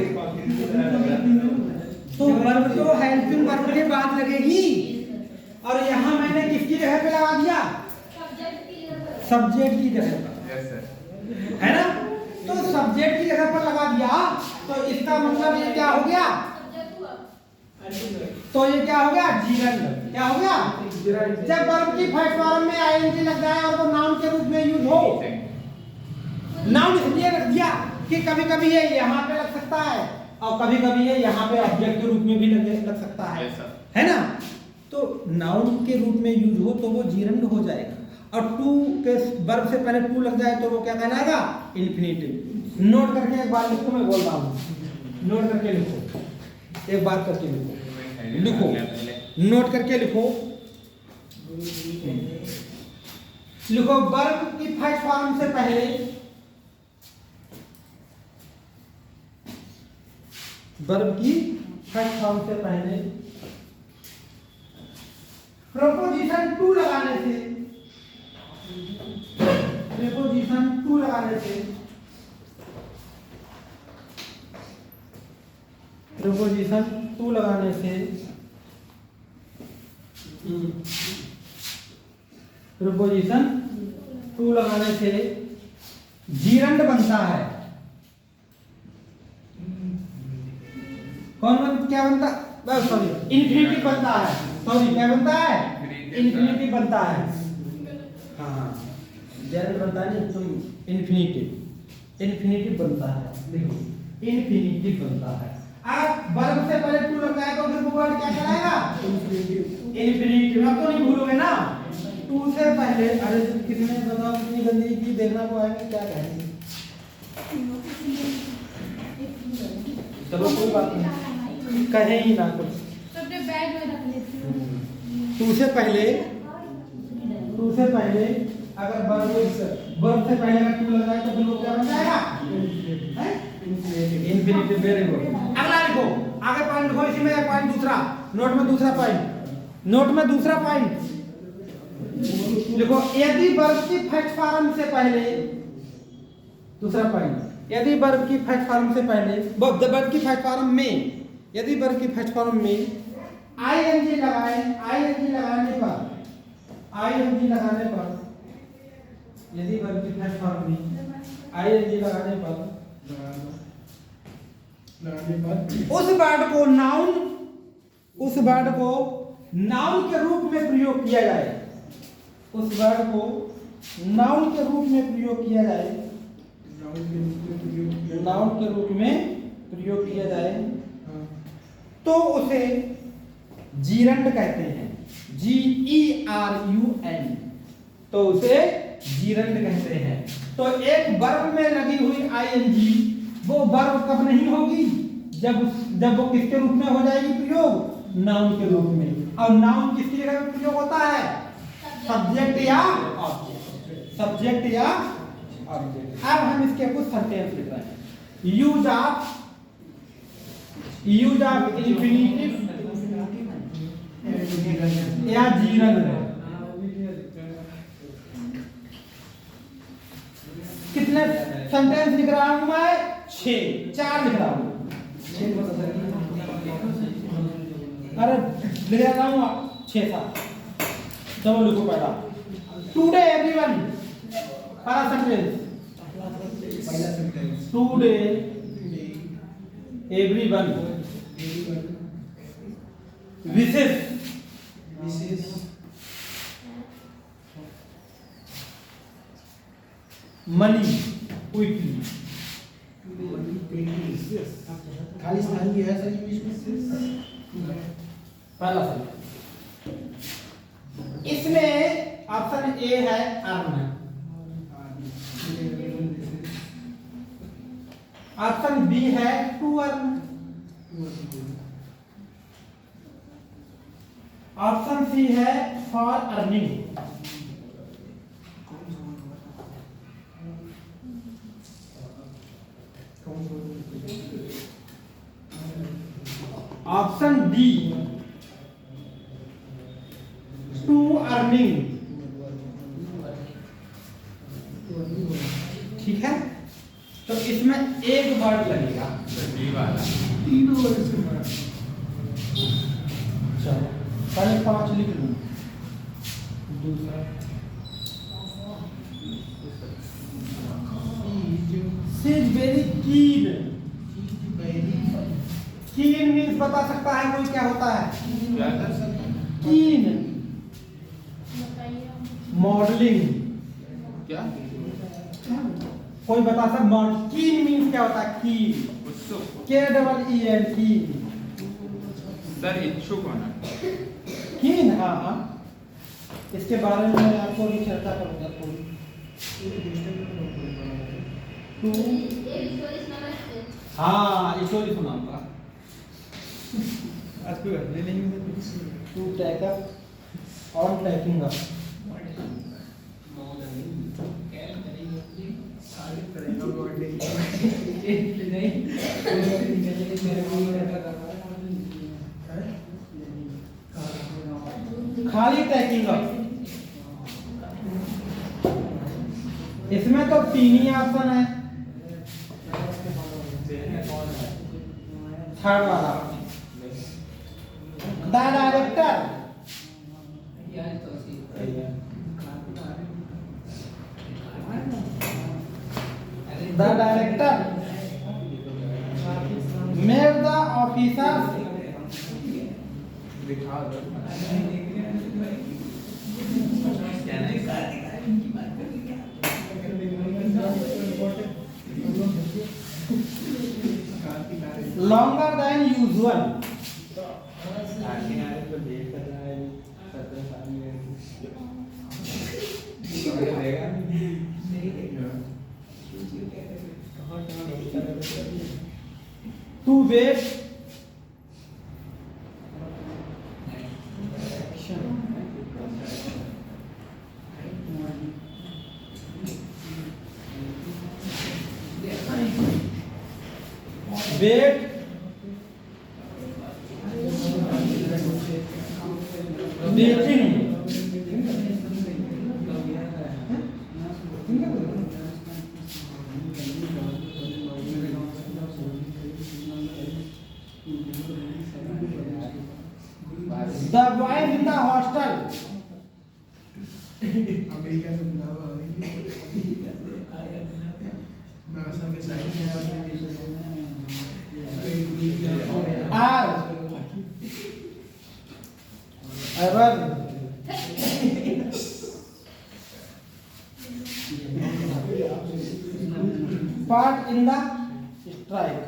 तो वर्ब तो हेल्पिंग वर्ब के बाद लगेगी, और यहाँ मैंने किसकी जगह पे लगा दिया, सब्जेक्ट की जगह पर, है ना। तो सब्जेक्ट की जगह पर लगा दिया तो इसका मतलब ये क्या हो गया, तो ये क्या हो गया, जीरन। क्या हो गया, जब वर्ब की फर्स्ट फॉर्म में आईएनजी लग जाए और वो नाउन के रूप में यूज हो। नाउन इसलिए रख दिया कि कभी कभी ये यहाँ पे लग सकता है, और कभी कभी ये यहाँ पे ऑब्जेक्ट के रूप में भी लग सकता है ना। तो नाउन के रूप में यूज हो तो वो जीरन हो जाएगा, और टू के वर्ब से पहले टू लग जाए तो वो क्या कहलाएगा, इन्फिनिटिव। नोट करके एक बार लिखो, मैं बोल रहा हूँ। नोट करके लिखो, एक बात करके लिखो, लिखो नोट करके लिखो। लिखो वर्ब की फर्स्ट फॉर्म से पहले, वर्ब की फर्स्ट फॉर्म से पहले प्रोपोजिशन टू लगाने से, प्रीपोजिशन टू लगाने से, प्रीपोजिशन टू लगाने से, प्रीपोजिशन टू लगाने से जीरंड बनता है। कौन क्या बनता, सॉरी इन्फिनिटिव बनता है, सॉरी क्या बनता है, इन्फिनिटिव बनता है। हाँ जीरंड बनता नहीं, तुम इन्फिनिटिव, इन्फिनिटिव बनता है, देखो इन्फिनिटिव बनता है। आप वर्ब से पहले टू लगाए तो फिर वो वर्ड क्या कराएगा, इन्फिनिटिव। आप तो नहीं भूलोगे ना, टू से पहले। अरे कितने बताओ, कितनी गंदी की देखना को आएंगे, क्या कहेंगे। चलो कोई बात नहीं, कहे ही ना कुछ। अपने बैग में रख लेती हूँ। टू से पहले, टू से पहले अगर वर्ब से पहले अगर टू लगाए तो फिर वो क्या बन जाएगा, इन्फिनिटिव। Very good. अगला लिखो, आगे पॉइंट लिखो, इसी में पॉइंट दूसरा, नोट में दूसरा पॉइंट, नोट में दूसरा पॉइंट लिखो। यदि वर्ब की फर्स्ट फॉर्म से पहले, दूसरा पॉइंट, यदि वर्ब की फर्स्ट फॉर्म से पहले, वर्ब की फर्स्ट फॉर्म में, यदि वर्ब की फर्स्ट फॉर्म में आईएनजी लगाए, आईएनजी लगाने पर, आईएनजी लगाने पर, यदि वर्ब की फर्स्ट फॉर्म में आईएनजी लगाने पर उस वर्ड को नाउन, उस वर्ड को नाउन के रूप में प्रयोग किया जाए, उस वर्ड को नाउन के रूप में प्रयोग किया जाए, नाउन के रूप में प्रयोग किया जाए तो उसे जीरंड कहते हैं, GERUN, तो उसे जीरंड कहते हैं। तो एक वर्ब में लगी हुई आईएनजी वो वर्ब कब नहीं होगी, जब वो किसके रूप में हो जाएगी प्रयोग, नाउन के रूप में। और नाउन किसकी जगह में प्रयोग होता है, सब्जेक्ट या ऑब्जेक्ट, सब्जेक्ट या ऑब्जेक्ट। अब हम इसके कुछ सेंटेंस लिख रहे हैं। यूज ऑफ इंफिनिटिव या जीरंड। कितने सेंटेंस लिख रहा हूं मैं, 4 लिख रहा हूं। अरे लिख रहा हूं 6-7। चलो लिखो पहला, टुडे एवरीवन, पहला सेंटेंस, टुडे एवरीवन विशेष मनी क्विकली। खाली स्थान भी है सर इंग्लिश में। पहला सवाल, इसमें ऑप्शन ए है अर्न, ऑप्शन बी है टू अर्न, ऑप्शन सी है for earning, option D to earning. ठीक है, तो इसमें एक वर्ड लगेगा, तीनों वर्ड से बड़ा। चलो पहले 5 लिख लूं, दूसरा शी इज वेरी कीन। कीन मीन्स बता सकता है कोई क्या होता है, क्या कर सकते हैं? कीन मॉडलिंग, क्या कोई बता सकता, कीन मीन्स क्या होता है, कीन, उत्सुक KEEN, कीन, सर, इच्छुक होना। कीन। हाँ हाँ, इसके बारे में मैं आपको भी चर्चा करूंगा थोड़ी। 2 हाँ स्टोरी सुनाऊंगा। आज कोई घटने नहीं हुई। To take up on taking up. खाली टैकिंग अप। इसमें तो 3 ही ऑप्शन है। थर्ड वाला the director, the director made the officers longer than usual. To wait wait waiting the wife in the hostel America से बुलावा मैं असम के साइड में are ever part in the strike.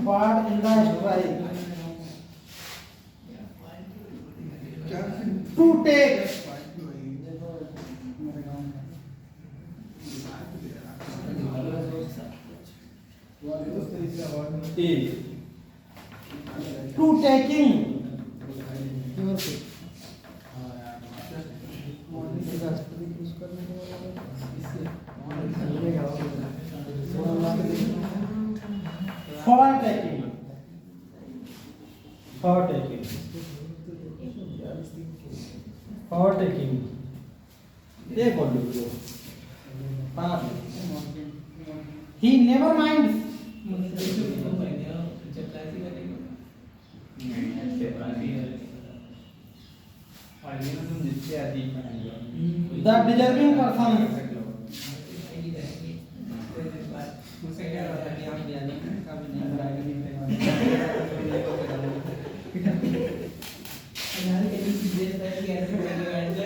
Part in the strike. To take to taking for taking for taking for taking ये बोल लो पास he never minds the deserving person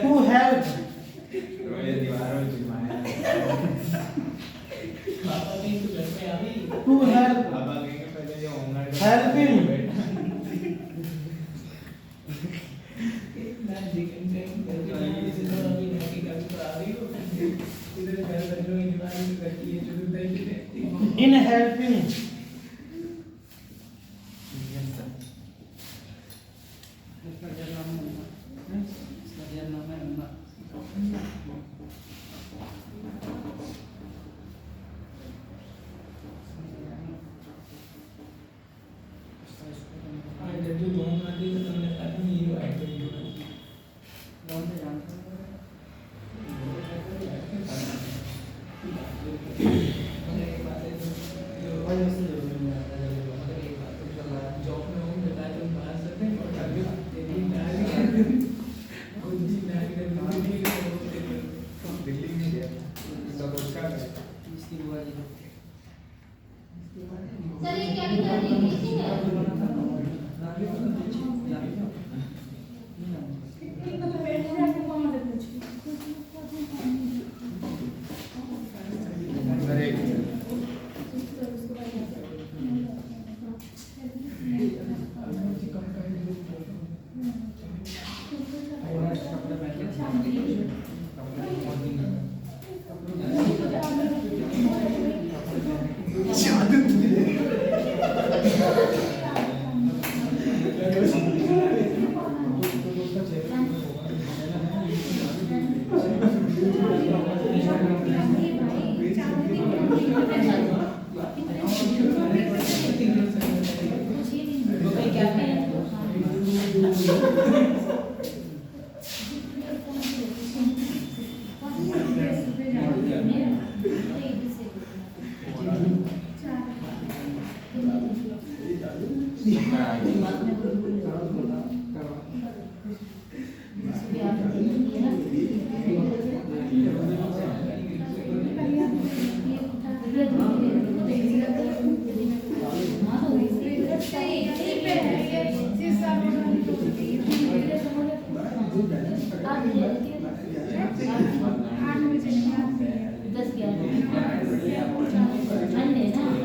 to help to help helping in helping sir ये क्या लिखा है? English है?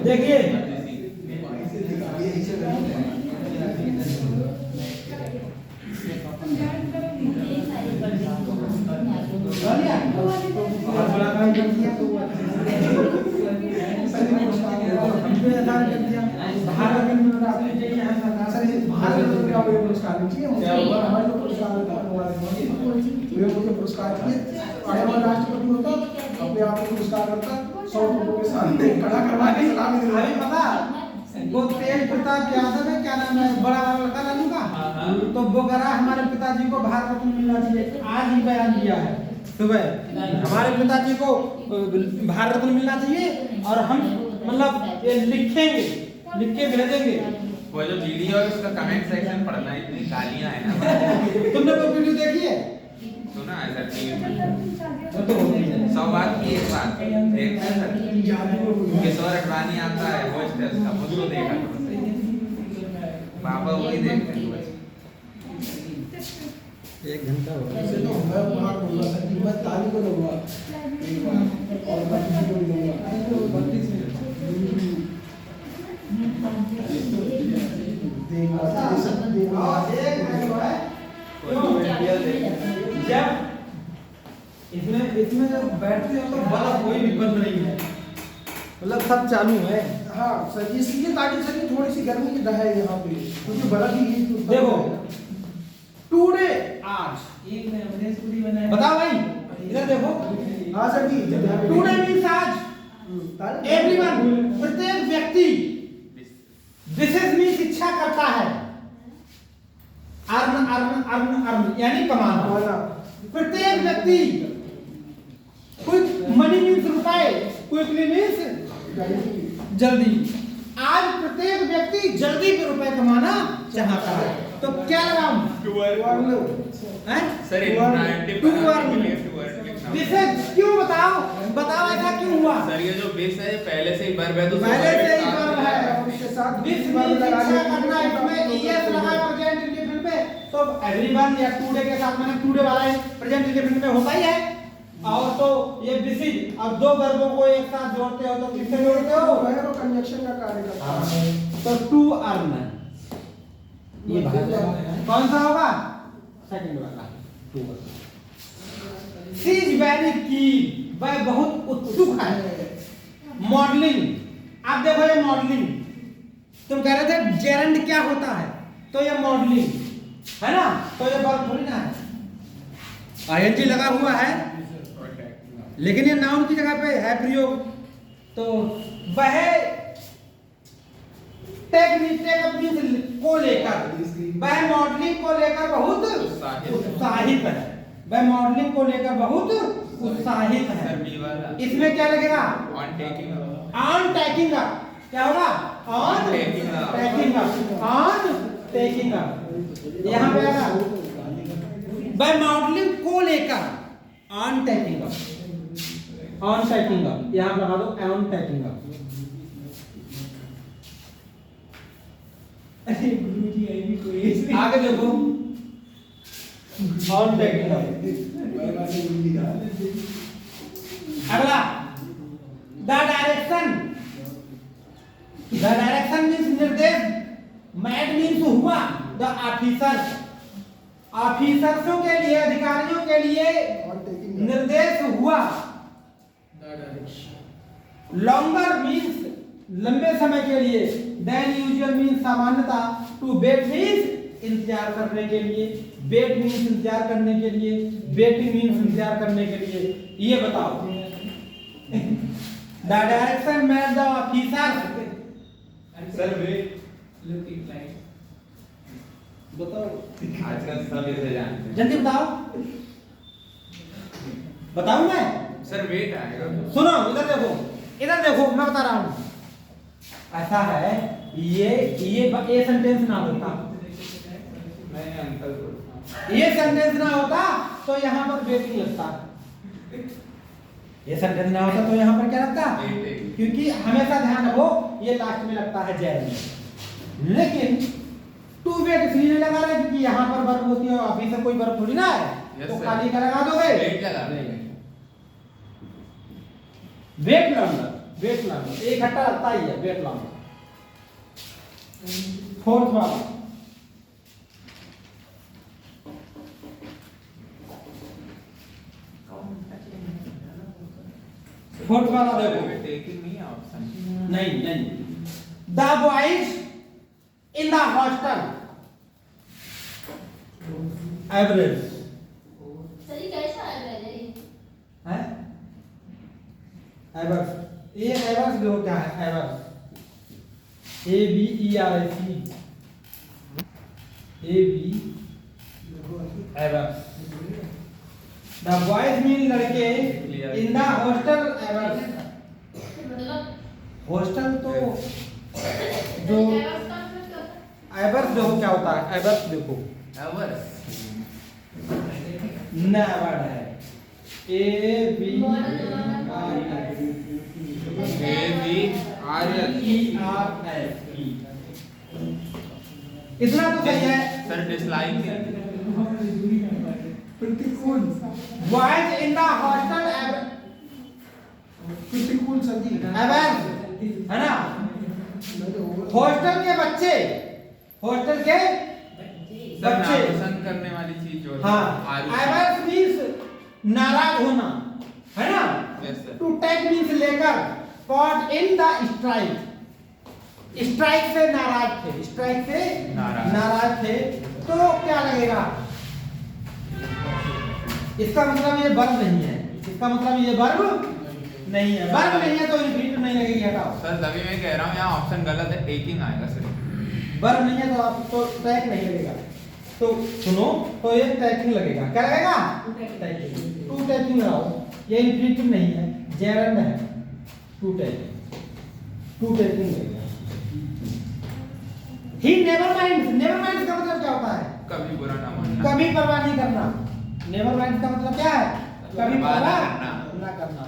देखिए बहुत बड़ा काम कर दिया तो वो अच्छा हमको ऐसा कर दिया भारत में आपने जो यहाँ सरकार सर ये भारत में क्या हुआ पुरस्कार चाहिए क्या हुआ हमारे को पुरस्कार होता है वे मुझे पुरस्कार किए और हमारा राष्ट्रपति होता अपने आप को पुरस्कार करता 100 लोगों के सामने खड़ा करवा के सलामी देता अभी पता वो तेज प्रताप यादव है, क्या नाम है, बड़ा वाला लड़का लालू का, तो वो कह रहा है हमारे पिताजी को भारत रत्न मिलना चाहिए। आज ही बयान दिया है सुबह, हमारे पिताजी को भारत रत्न मिलना चाहिए और हम मतलब ये लिखेंगे, लिख के भेजेंगे। वो जो वीडियो है उसका कमेंट सेक्शन पढ़ना, इतनी गालियां हैं ना। तुमने वो वीडियो देखी है? सुना है सर टीवी में 100 बात की एक बात देखते हैं सर। किशोर अडवाणी आता है वॉइस टेस्ट का, उसको देखा करो सही। पापा वही देखते हैं बस। 1 घंटा हो गया। तो मैं वहां बोलूंगा सर कि मैं ताली को दूंगा एक बार और मैं किसी को नहीं दूंगा 32 मिनट देखा ये सब देखा जब इसमें जब बैटरी हो तो बड़ा कोई भी बंद नहीं है, मतलब सब चालू है। हाँ सर इसलिए ताकि सर थोड़ी सी गर्मी की रहे यहाँ पे क्योंकि बड़ा भी देखो टुडे आज एक में अवधेश पुरी बना है। बताओ भाई, इधर देखो। हाँ सर जी टुडे मींस आज, एवरीवन, प्रत्येक व्यक्ति, विशेष मींस इच्छा करता है, अर्न अर्न अर्न अर्न यानी कमाना। प्रत्येक व्यक्ति, क्विक मनी मींस रुपए, क्विकली मींस जल्दी। आज प्रत्येक व्यक्ति जल्दी में रुपए कमाना चाहता है, तो क्या लगाऊं? हैं? सर विशेष क्यों बताओ, बताओ ऐसा क्यों हुआ? सर ये जो बेस है पहले से ही वर्ब है, तो पहले से ही वर्ब है। उसके साथ दिस मींस इच्छा करना, इसमें ईएस लगा प्रेजेंट इंडेफिनिट पे, तो एवरीवन या टुडे के साथ मैंने टुडे वाला प्रेजेंट इंडेफिनिट में होता ही है। और तो ये विशेष, अब दो वर्बों को एक साथ जोड़ते हो तो किससे जोड़ते हो? वो कंजक्शन का कार्य करता है। तो टू अर्न, ये कौन सा होगा? सेकंड वाला to earn. She is very keen, वह बहुत उत्सुक है। मॉडलिंग, आप देखो ये मॉडलिंग, तुम कह रहे थे जेरेंड क्या होता है, तो ये मॉडलिंग है ना, तो ये वर्ब थोड़ी ना है, आईएनजी लगा हुआ है, लेकिन ये नाउन की जगह पे है प्रयोग। तो वह टेक्निक को लेकर, वह मॉडलिंग को लेकर बहुत उत्साहित है, वह मॉडलिंग को लेकर बहुत उत्साहित है। इसमें क्या लगेगा? On taking on taking up, क्या होगा? On taking up, on taking up, यहाँ पे आएगा वह मॉडलिंग को लेकर, on taking up, on taking up, यहाँ लगा दो ऑन टेकिंग अप। गुरुजी आई भी कोई आगे देखो, ऑन टेकिंग अप। अगला the direction, the direction means निर्देश, मैड मींस हुआ, द ऑफिसर, ऑफिसर्सों के लिए, अधिकारियों के लिए निर्देश हुआ। लॉन्गर मींस लंबे समय के लिए, देन यूजुअल मींस सामान्यता, टू वेट मींस इंतजार करने के लिए, वेट मींस इंतजार करने के लिए, वेटिंग मींस इंतजार करने के लिए। ये बताओ the direction made the officer, sir wait looking like बताओ आजकल सब इसे जानते हैं। जल्दी बताओ, बताऊं मैं? सर वेट आएगा। सुनो इधर देखो, इधर देखो, मैं बता रहा हूं। ऐसा है, ये सेंटेंस ना होता, नहीं अंकल ये सेंटेंस ना होता तो यहाँ पर वेटिंग लगता, ये सेंटेंस ना होता तो यहाँ पर क्या लगता? Waiting। क्योंकि हमेशा ध्यान रखो ये लास्ट में लगता है जैन में, लेकिन टू वेट इसलिए नहीं लगा रहे क्योंकि यहाँ पर वर्ब होती है, ऑफिसर कोई वर्ब थोड़ी ना है, Yes, तो sir। खाली का लगा दोगे वेट लगा देंगे। वेट लॉन्गर, वेट लॉन्ग एक घंटा लगता ही है वेट लॉन्ग। फोर्थ वाला देखो, टेकिंग नहीं है ऑप्शन। नहीं the boys in the hostel average sir ये कैसा एवरेज है एवर्स, ये एवर्स जो क्या है avers A B E R S A B avers the boys mean लड़के इन द हॉस्टल एवर्स। मतलब हॉस्टल तो जो एवर्स जो क्या होता है एवर्स देखो नेवर है ए बी आर एस इतना तो सही है सर डिसलाइक प्रतिकूल बॉयज इन द हॉस्टल प्रतिकूल सदी एवर्स है ना। हॉस्टल के बच्चे हॉस्टल के बच्चे पसंद करने वाली चीज जो हाँ एवर्स मींस नाराज होना है ना। Yes, sir. To take means लेकर caught in the strike strike से नाराज थे स्ट्राइक से नाराज थे तो क्या लगेगा इसका मतलब ये वर्ब नहीं है इसका मतलब ये वर्ब नहीं है वर्ब नहीं है तो इंफिनिटिव नहीं लगेगी हटाओ। सर तभी मैं कह रहा हूँ यहाँ ऑप्शन गलत है टेकिंग आएगा सर। वर्ब नहीं है तो आपको टैग नहीं लगेगा तो सुनो तो ये टैगिंग लगेगा क्या लगेगा टैगिंग टू टैगिंग लगाओ ये इंफिनिटिव नहीं है जेरंड है टू टैगिंग लगेगा। ही नेवर माइंड का मतलब क्या होता है कभी बुरा ना मानना। कभी परवाह नहीं करना। नेवर माइंड का मतलब क्या है कभी परवाह ना करना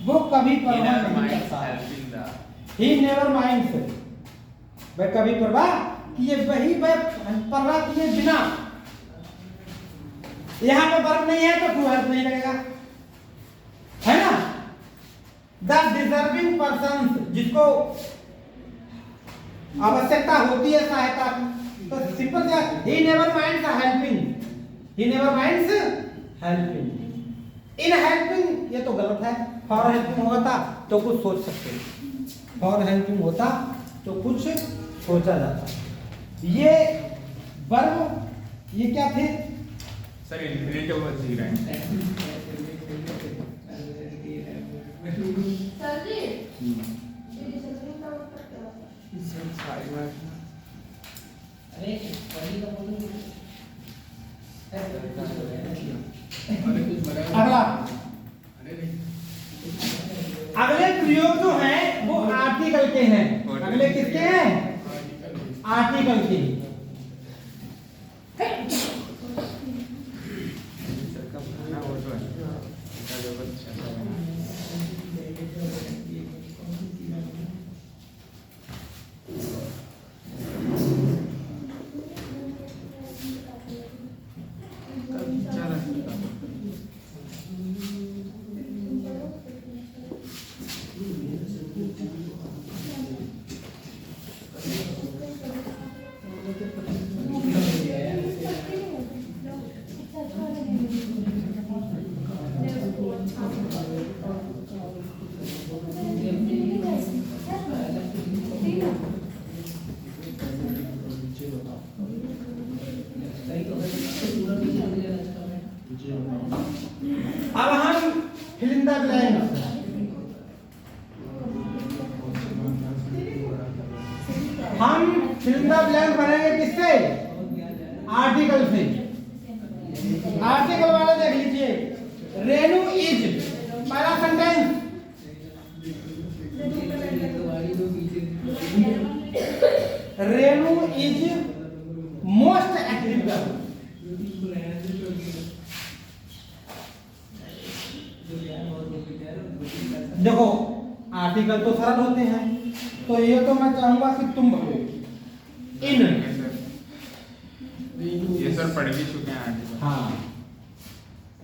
वो कभी परवाह नहीं करता। ही नेवर माइंड्स वह कभी परवाह किए वही वह परवाह किए बिना। यहाँ पे वर्ब नहीं है तो टू हेल्प नहीं लगेगा है ना। द डिजर्विंग पर्सन जिसको आवश्यकता होती है सहायता की तो सिंपल क्या he never minds helping he never minds helping. In helping ये तो गलत है फॉर हेल्पिंग होता तो कुछ सोच सकते फॉर हेल्पिंग होता तो कुछ सोचा जाता। ये वर्ब ये क्या थे सर इन्फिनिटिव वर्ब ही रहे सर जी अरे पढ़ी का बोलो अगला अगले प्रयोग जो हैं वो आर्टिकल के हैं। अगले किसके हैं आर्टिकल के। अब हम फिलिंदा ब्लैंक बनेंगे किससे आर्टिकल से। आर्टिकल वाला देख लीजिए रेणु इज पहला sentence Renu is most active girl. देखो आर्टिकल तो सरल होते हैं तो ये तो मैं चाहूंगा कि तुम भरो इन ये सर पढ़ भी चुके हैं आर्टिकल। हाँ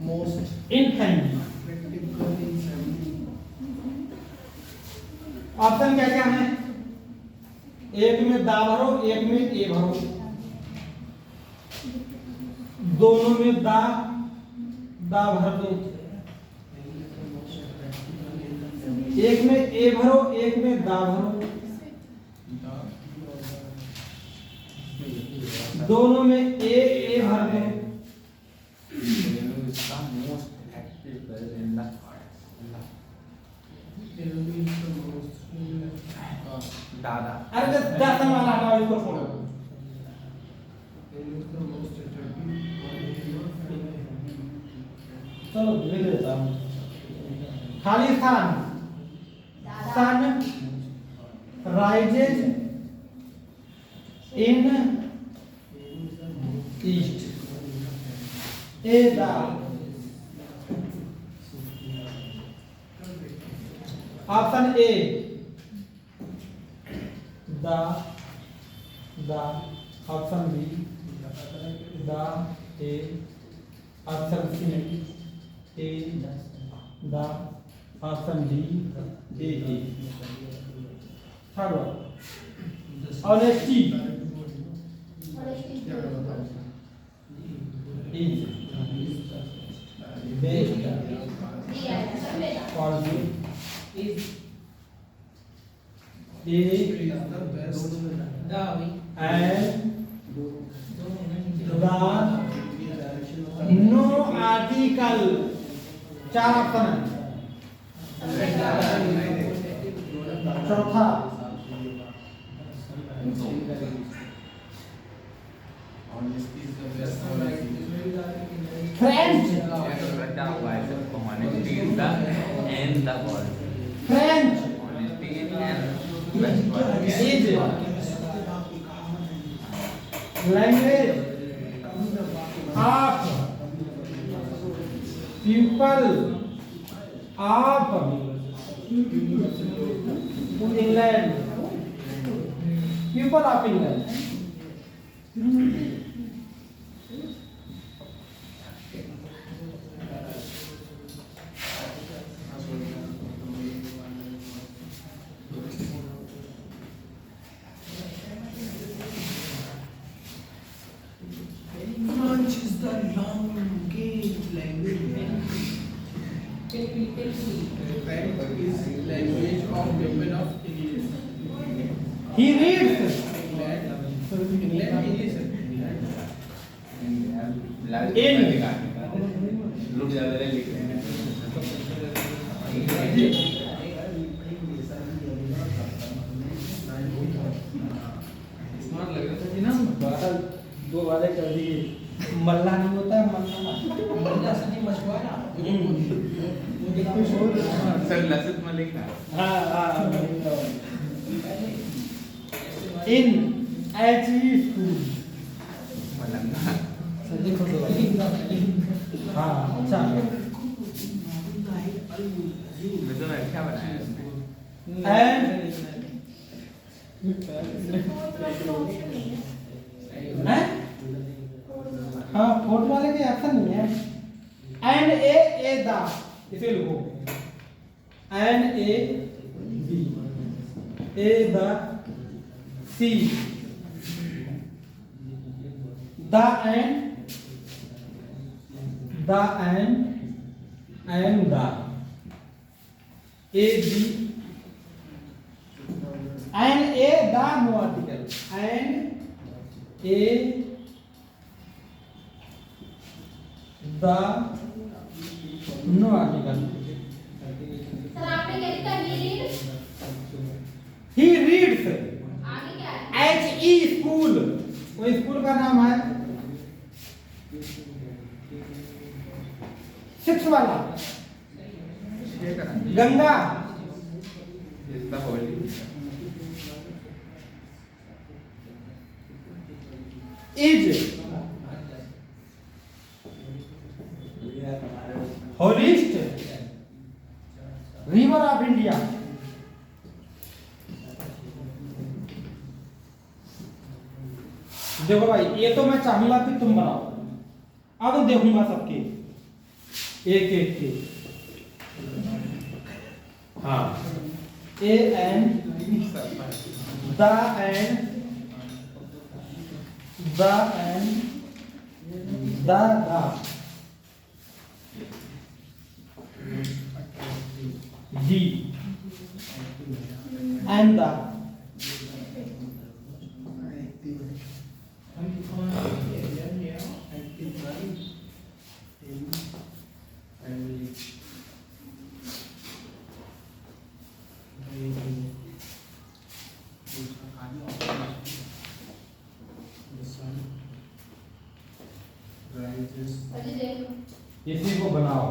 मोस्ट इन फैमिली ऑप्शन क्या क्या है? एक में दा भरो, एक में ए भरो, दोनों में दा भर दो, एक में ए भरो, एक में दा भरो, दोनों में ए भर दो। दादा अरे दर्शन वाला हटाओ, इसको छोड़ो। चलो लिख देता हूँ। खाली स्थान, sun rises in east, A the. Option A the, option B दा ए, option C a the, option D a. Third one honesty is best policy is A and no article. चार ऑप्शन है। चौथा फ्रेंच, रटा हुआ है सबको, honesty is the and the word. French Honesty is and best word. Is language of people of England, people of England. French is the language. French is language of people of English. He reads England English. लोग ज्यादा लिख रहे हैं। Smart लग रहा था कि ना, बादल दो वाले कर दिए। मल्ला नहीं होता है, मल्ला मल्ला सनी मछुआरा। सर लसित मलिक ना। हाँ इन एच स्कूल। मलंगा। हाँ अच्छा। मतलब अच्छा बनाया है उसने। एंड हाँ फोर्थ वाले के ऑप्शन नहीं है। एंड ए दा, इसे लिखो and A B, A the C, the and the, A B and A the no article, and A the no article. Sir आपने क्या लिखा? ही रीड्स आगे क्या है? एच ई स्कूल, वो स्कूल का नाम है। सिक्स वाला गंगा इसका holy. Is holiest river of India. देखो भाई, ये तो मैं चाहूंगा कि तुम बनाओ, अब देखूंगा सबके एक एक के। हाँ A and the and the D and the अजी देखो इसी को बनाओ।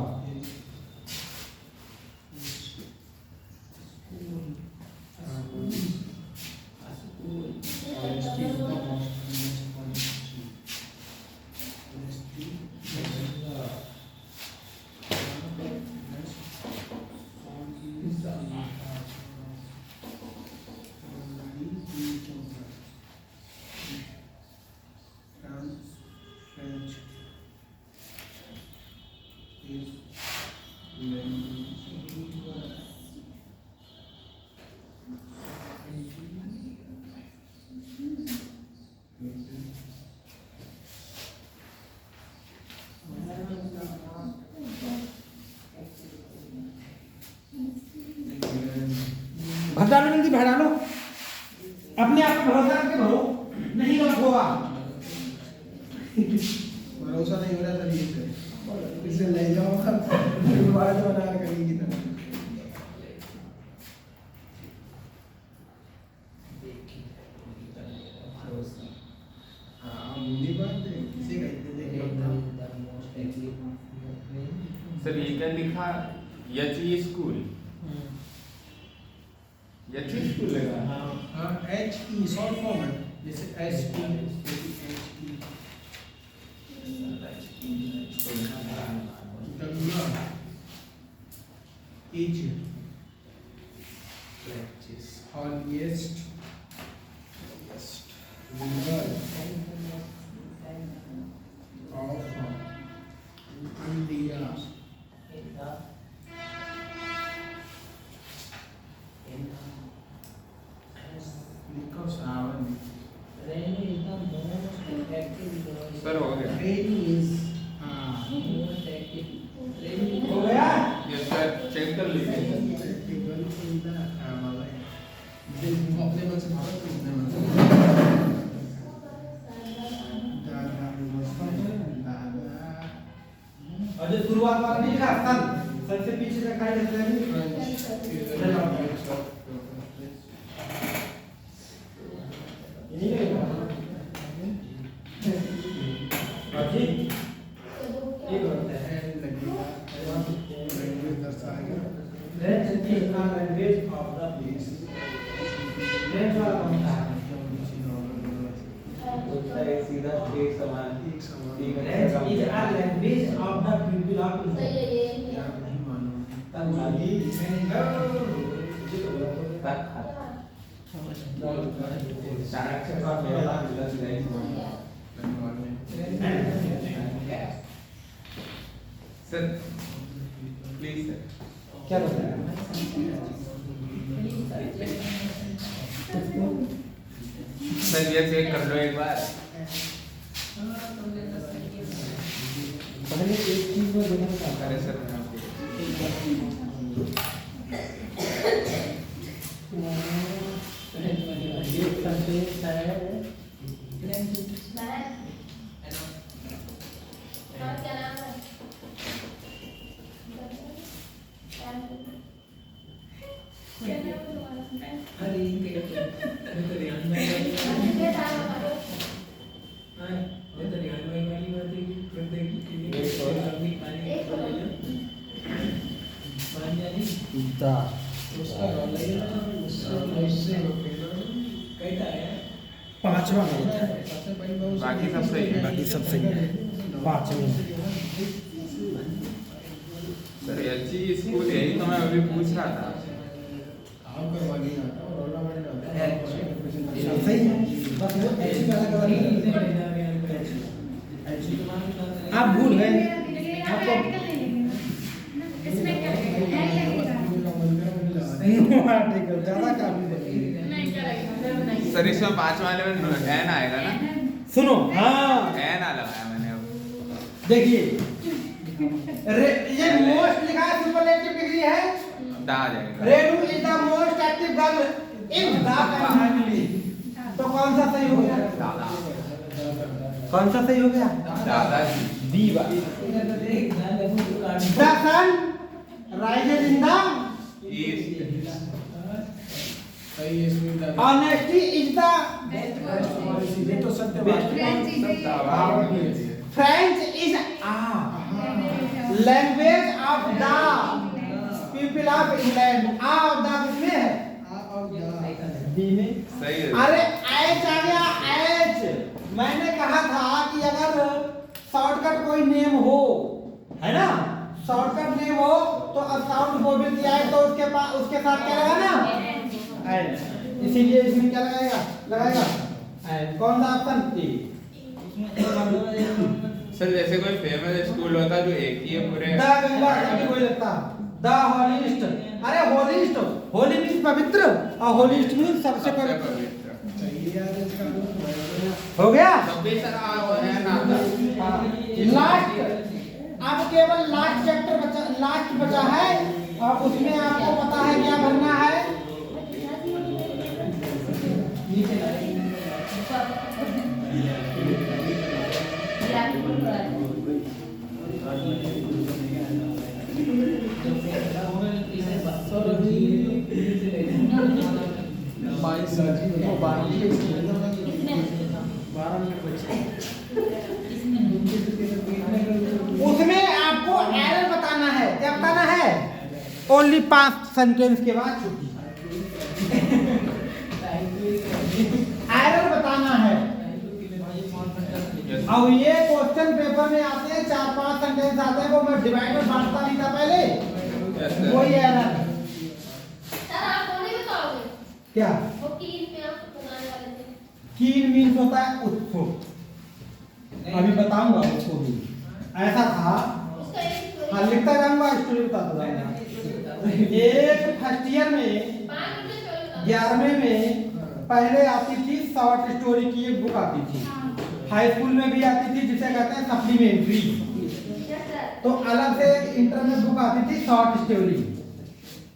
भगा लो जल्दी, भगा लो, अपने आप पे भरोसा करके भरो, नहीं तो होगा। भरोसा नहीं हो रहा था ये से इसे ले जाओ दोबारा तो बना कर करेंगी ना। हाँ मुझे बात है किसी का सर ये क्या लिखा, यची स्कूल, यची स्कूल लगा। हाँ एच ई शॉर्ट फॉर्म है, जैसे H T each practice holiest river of India लिखो सावन सर हो गया। rainy is हो गया? यस सर, चेक कर लीजिए। practical in the Himalaya this अपने मन से भारत को अपने मन से और जो शुरुआत वाला नहीं लिखा सन, सन से पीछे का काय रहता है नहीं? ये नहीं लगेगा? बाजी? ये करते हैं। French is the language of the place. French वाला कौन सा है? सीधा एक समान French is a language of the people of सही India. है ये सर प्लीज सर। क्या करते हैं? सर ये चेक कर लो एक बार। पहले एक चीज में दोनों का अरे सर मैं आपको ये संदेश है और क्या नाम है क्या नाम है तुम्हारा? अरे इनके तो ध्यान में क्या नाम है? ये तो ध्यान में वाली बात है कि प्रत्येक के लिए पानी मान जानी दा उसका रोल लगेगा उससे कहता है पांचवा सबसे पहले बहुत बाकी सब सही है। बाकी सब सही है। पांचवा सर यची स्कूल यही तो मैं अभी पूछ रहा था। काम करवा लिया और रोला मैंने सही है। बस वो ऐसी वाला कलर है। आप भूल गए आपको इसमें क्या है? ग्रामेटिकल ज्यादा काफी है। नहीं चलेगा सर इसमें 5 वाले में एन आएगा ना? सुनो, हाँ एन आ लगाया मैंने अब। देखिए ये मोस्ट लिखा है, सुपरलेटिव डिग्री है। दा आ जाएगा। Renu is the most active girl in the family. तो कौन सा सही हो गया? दादा। कौन सा सही हो गया? दादाजी। बी वाला। The sun rises in the east. Honesty is the ये तो सत्यवादी French is language of the people of England. Of the किसमें है? बी में। सही है। अरे एच आ गया, एच। मैंने कहा था कि अगर शॉर्टकट कोई नेम हो, है ना, शॉर्टकट नेम हो तो अब साउंड वोवेल दिया है तो उसके पास उसके साथ क्या रहेगा ना, एच। इसीलिए इसमें क्या लगाएगा एच। कौन सा ऑप्शन? ए। सर जैसे कोई फेमस स्कूल होता जो एक ही है पूरे द गंगा नदी कोई लगता, द होलीस्ट। अरे होलीस्ट, होली मीन्स पवित्र और होलीस्ट मीन्स सबसे पवित्र। हो गया। सभी सर है ना? लास्ट, अब केवल लास्ट चैप्टर बचा, लास्ट बचा है और उसमें आपको पता है क्या भरना है? उसमें आपको एरर बताना है। क्या बताना है? ओनली 5 सेंटेंस के बाद छुट्टी। एरर बताना है। अब ये क्वेश्चन पेपर में आते हैं 4-5 सेंटेंस आते हैं, वो मैं डिवाइड में बांटता नहीं था पहले, वही एरर। सर आप वो नहीं बताओगे? क्या? वो कीन में आप बनाने वाले थे। कीन मीन्स होता है उत्सुक। अभी बताऊंगा उसको भी। ऐसा था, उसका एक हाँ लिखता जाऊंगा, स्टोरी बताता जाऊंगा। एक फर्स्ट ईयर में 5 मिनट चलो। 11वें में पहले आती थी शॉर्ट स्टोरी की एक बुक आती थी। हाई स्कूल में भी आती थी जिसे कहते हैं सप्लीमेंट्री। तो अलग से एक इंटर में बुक आती थी शॉर्ट स्टोरी।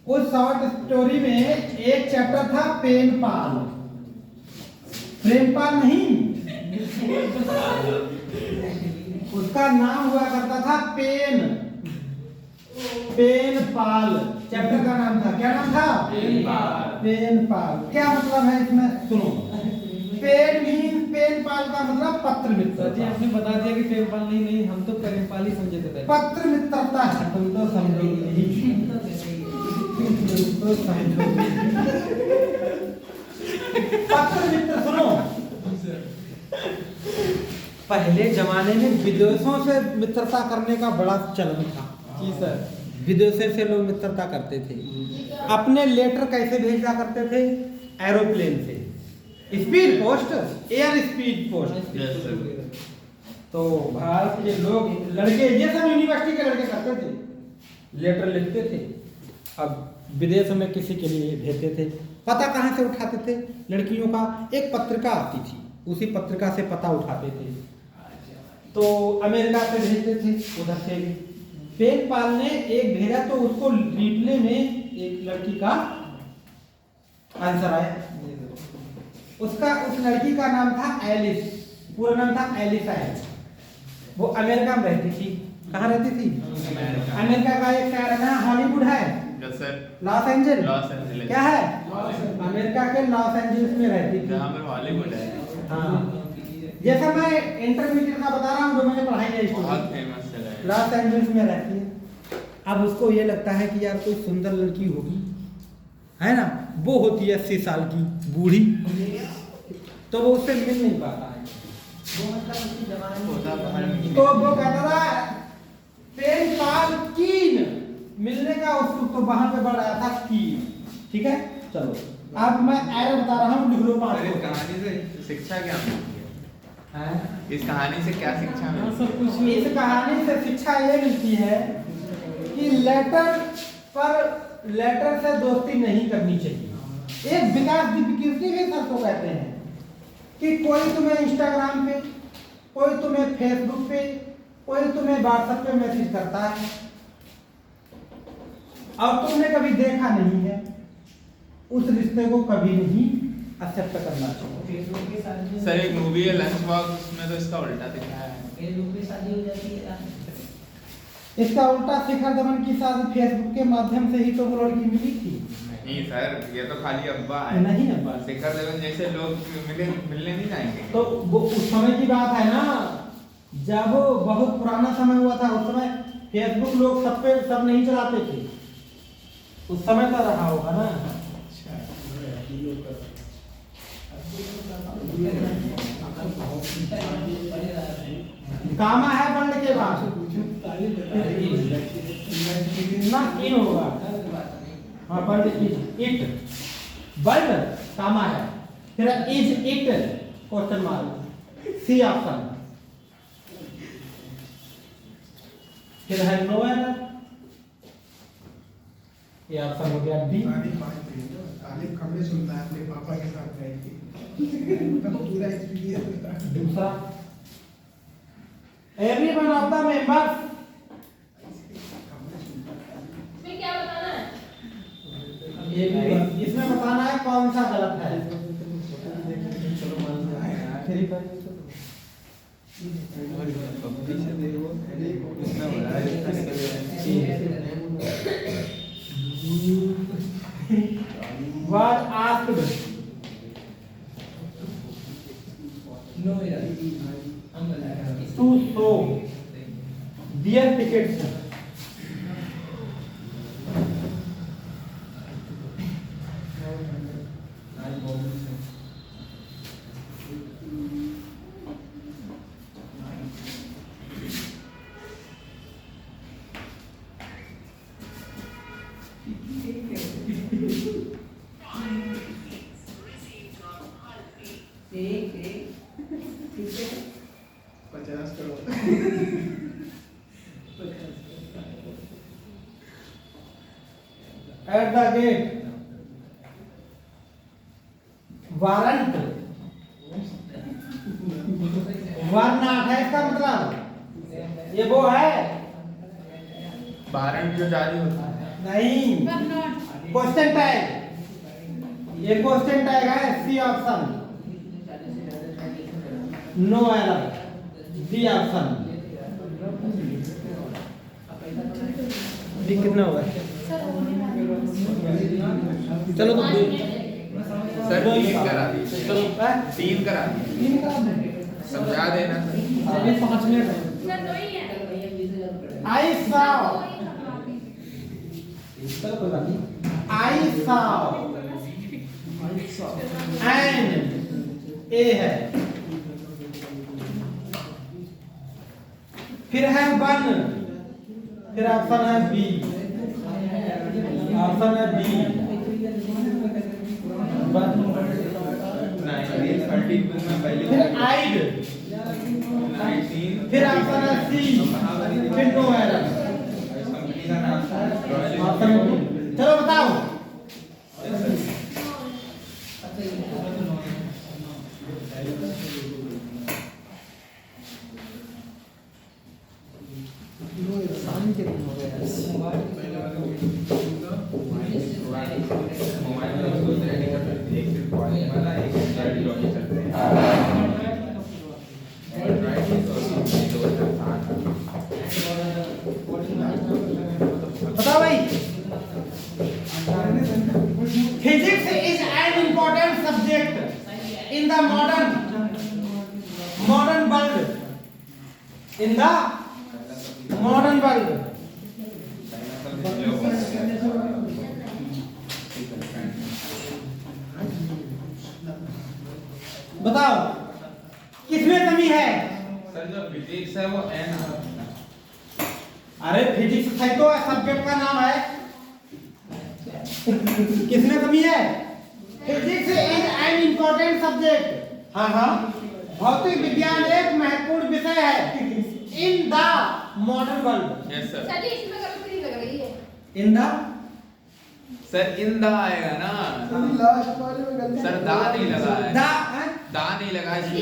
उस शॉर्ट स्टोरी में एक चैप्टर था प्रेमपाल। प्रेमपाल नहीं, उसका नाम हुआ करता था पेनपाल। चैप्टर का नाम था, क्या नाम था? पेनपाल। क्या मतलब है इसमें? सुनो, पेन मीन पेनपाल का मतलब पत्र मित्रता। जी आपने बता दिया कि प्रेमपाल नहीं, हम तो प्रेमपाल ही समझे थे। पत्र मित्रता है, तुम तो समझोगे नहीं, तुम तो समझोगे। पत्र मित्र सुनो, पहले जमाने में विदेशों से मित्रता करने का बड़ा चलन था। जी सर। विदेशों से लोग मित्रता करते थे। अपने लेटर कैसे भेजा करते थे? एरोप्लेन से, speed post, air speed post. तो भारत के लोग, लड़के, ये सब यूनिवर्सिटी के लड़के करते थे, लेटर लिखते थे, अब विदेश में किसी के लिए भेजते थे। पता कहाँ से उठाते थे? लड़कियों का एक पत्रिका आती थी, उसी पत्रिका से पता उठाते थे। तो अमेरिका से भेजते थे, उधर से भी। पेनपाल ने एक भेजा तो उसको रिप्ले में एक लड़की का आंसर आया। उसका, उस लड़की का नाम था एलिस, पूरा नाम था एलिस। वो अमेरिका में रहती थी। कहाँ रहती थी? अमेरिका का एक शहर है ना, हॉलीवुड है, लॉस एंजल्स। क्या है? अमेरिका के लॉस एंजल्स में रहती थी। हॉलीवुड है। हाँ, जैसा मैं इंटरमीडिएट का बता रहा हूँ जो मैंने पढ़ाई है, बहुत फेमस है, लॉस एंजल्स में रहती है। अब उसको ये लगता है कि यार कोई सुंदर लड़की होगी, है ना, वो होती है 80 साल की बूढ़ी, तो वो उससे मिल नहीं पाता है। तो वो कहता था पेनपाल कीन, मिलने का उसको तो वहां पे बढ़ रहा था कीन। ठीक है, चलो अब मैं एरर बता रहा हूँ, लिख लो 5। इस कहानी से शिक्षा क्या मिलती है? इस कहानी से क्या शिक्षा मिलती है? इस कहानी से शिक्षा ये मिलती है कि लेटर पर लेटर से दोस्ती नहीं करनी चाहिए। एक विकास विकृति के सर को कहते हैं कि कोई तुम्हें इंस्टाग्राम पे, कोई तुम्हें फेसबुक पे, कोई तुम्हें व्हाट्सएप पे मैसेज करता है और तुमने कभी देखा नहीं है, उस रिश्ते को कभी नहीं एक्सेप्ट करना चाहिए। फेसबुक के साथ जो सर एक मूवी है लंच बॉक्स, उसमें तो इसका उल्टा दिखाया है। फेसबुक पे शादी हो जाती है। इसका उल्टा शिखर धवन की शादी फेसबुक के माध्यम से ही तो वो लड़की मिली थी। नहीं सर, ये तो खाली अब्बा है। नहीं अब्बा, शिखर धवन जैसे लोग मिलने नहीं जाएंगे। तो वो उस समय की बात है ना, जब बहुत पुराना समय हुआ था। उस समय फेसबुक लोग सब नहीं चलाते थे, उस समय तो रहा होगा ना। कामा है बंद के बाद ना इन होगा। हाँ बंद इट बंद कामा है, फिर is it question mark, C option, फिर है नो एरर, ये ऑप्शन हो गया बी। तालिब खबरें सुनता है अपने पापा के साथ बैठ के, पूरा एक्सपीरियंस। दूसरा, every one of the members, इसमें क्या बताना है? इसमें बताना है कौन सा गलत है। Was asked नो एरर, हम बताएंगे। to show their tickets एक 50 crore. at the gate, warrant warrant है इसका मतलब, ये वो है वारंट जो जारी होता है। नहीं, क्वेश्चन टैग, ये क्वेश्चन टैग है C option, no error, B option. B कितना हुआ? चलो तो सर 3 करा दीजिए। चलो 3 करा दीजिए, समझा देना सर। अभी 5 मिनट है। सर दो ही है। I saw, I saw, and A है, फिर है वन, फिर ऑप्शन है बी, ऑप्शन है बी, फिर आइड, फिर ऑप्शन है सी, फिर नो एरर, ऑप्शन है बी। चलो बताओ। बताओ भाई, physics is an important subject in the modern world, in the modern world. बताओ किसमें कमी है? सर जो फिजिक्स है वो एन है। अरे फिजिक्स है तो सब्जेक्ट का नाम है, किसमें कमी है? Physics is an important subject. हाँ हाँ, भौतिक विज्ञान एक महत्वपूर्ण विषय है in the modern world. Yes sir. Sir ji इसमें गलती नहीं लग रही है। इन द सर इंदा आएगा ना। लास्ट वाले में गलती सर दा नहीं लगा है। दा हैं? दा नहीं लगा है इसलिए।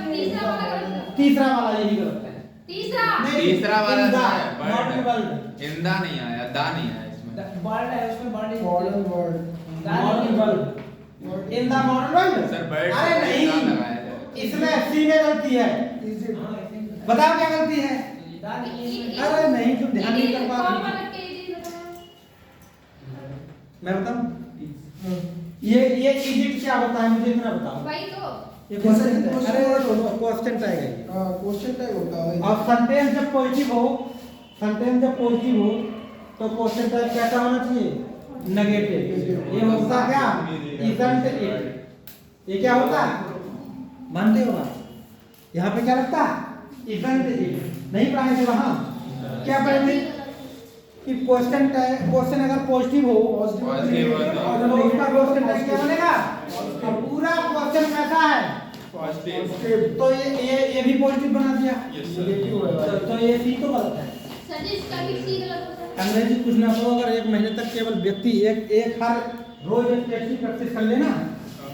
तीसरा वाला गलत है। तीसरा वाला यही गलत है। तीसरा नहीं, तीसरा वाला इंदा, है, bird not है। bird। इंदा नहीं आया, दा नहीं आया इसमें। बर्ड है उसमें bird modern word Modern world। In the modern world? Sir bird अरे से नहीं, दा लगाया जाए। इसमें सी में गलती है। इज इट बताओ क्या गलती है? अरे नहीं, तुम ध्यान नहीं कर पा रहे। मैं बताऊं? ये इजिट क्या होता है मुझे इतना बताओ। वही तो ये क्वेश्चन question अरे word होता है। क्वेश्चन टैग है। हां क्वेश्चन टैग होता है और सेंटेंस जब पॉजिटिव हो तो क्वेश्चन टैग कैसा होना चाहिए? नेगेटिव। ये होता क्या? Isn't it. ये क्या होता? मानते हो आप? यहाँ पे क्या लगता? Isn't it. नहीं पढ़ाएंगे वहाँ? क्या पढ़ेंगे? कि क्वेश्चन अगर पॉजिटिव हो Positive हो तो- और उसका क्वेश्चन टैग क्या बनेगा? तो पूरा क्वेश्चन कैसा है? तो ये भी पॉजिटिव बना दिया। Yes, sir। तो ये सी तो गलत है। सर जी इसका भी सी गलत होता है। अंग्रेजी कुछ ना हो, अगर 1 महीने तक केवल व्यक्ति एक हर रोज एक टेस्ट की प्रैक्टिस कर लेना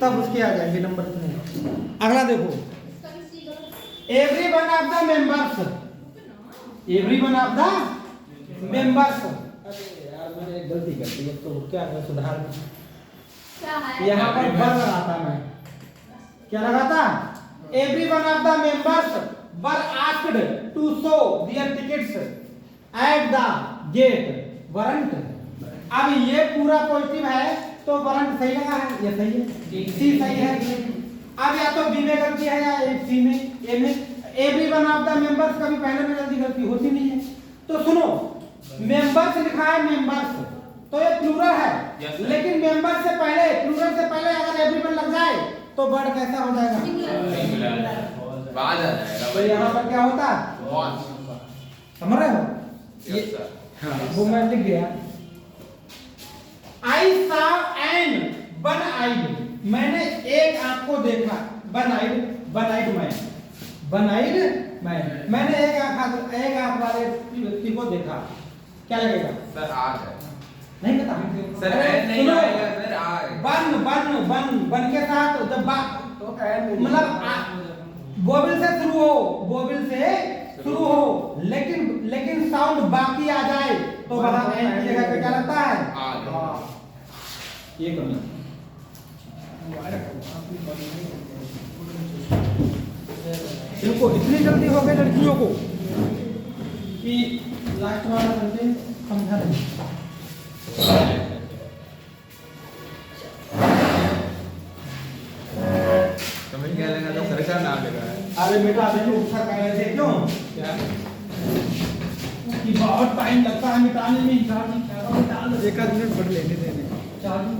तब उसके आ जाएंगे नंबर इतने। अगला देखो, इसका भी सी गलत है। Every one of the members. अरे यार मैंने एक गलती कर दी, अब तो क्या करें सुधार। क्या है? यहाँ पर वन लगाता मैं, क्या लगाता? Every one of the members were asked to show their tickets at the gate warrant. अब ये पूरा पॉजिटिव है तो वरंट सही लगा है, ये सही है, सी सही है। अब या तो बी में गलती है या सी में, ए में। Every one of the members कभी पहले में जल्दी गलती होती नहीं है। तो सुनो, मेंबर्स लिखा है मेंबर्स, तो ये प्लूरल है। Yes, sir। लेकिन मेंबर से पहले, प्लूरल से पहले अगर एवरीवन लग जाए तो वर्ड कैसा हो जाएगा? बाद आ जाएगा तो यहाँ पर क्या होता? बहुत। समझ रहे हो? Yes, sir। हाँ, वो मैं लिख गया। I saw an one-eyed। मैंने एक आंख को देखा। one-eyed man। मैंने एक आंख वाले व्यक्ति को देखा। क्या लगेगा? सर आज है। नहीं पता। सर अरे, ऐड नहीं सुनो, आएगा सर आज। बन के साथ जब मतलब बोबिल से शुरू हो लेकिन साउंड बाकी आ जाए तो वहां एन की जगह पे क्या लगता है? आज। ये कमी। इनको इतनी जल्दी हो गई लड़कियों को कि लास्ट वाला सेंटेंस समझा नहीं। समझ क्या लगा तो सरकार नाम लगा है। अरे बेटा देखो उत्तर कर रहे थे क्यों? क्या? कि बहुत टाइम लगता है मिटाने में। एक आध मिनट पढ़ लेने देने। चार्जिंग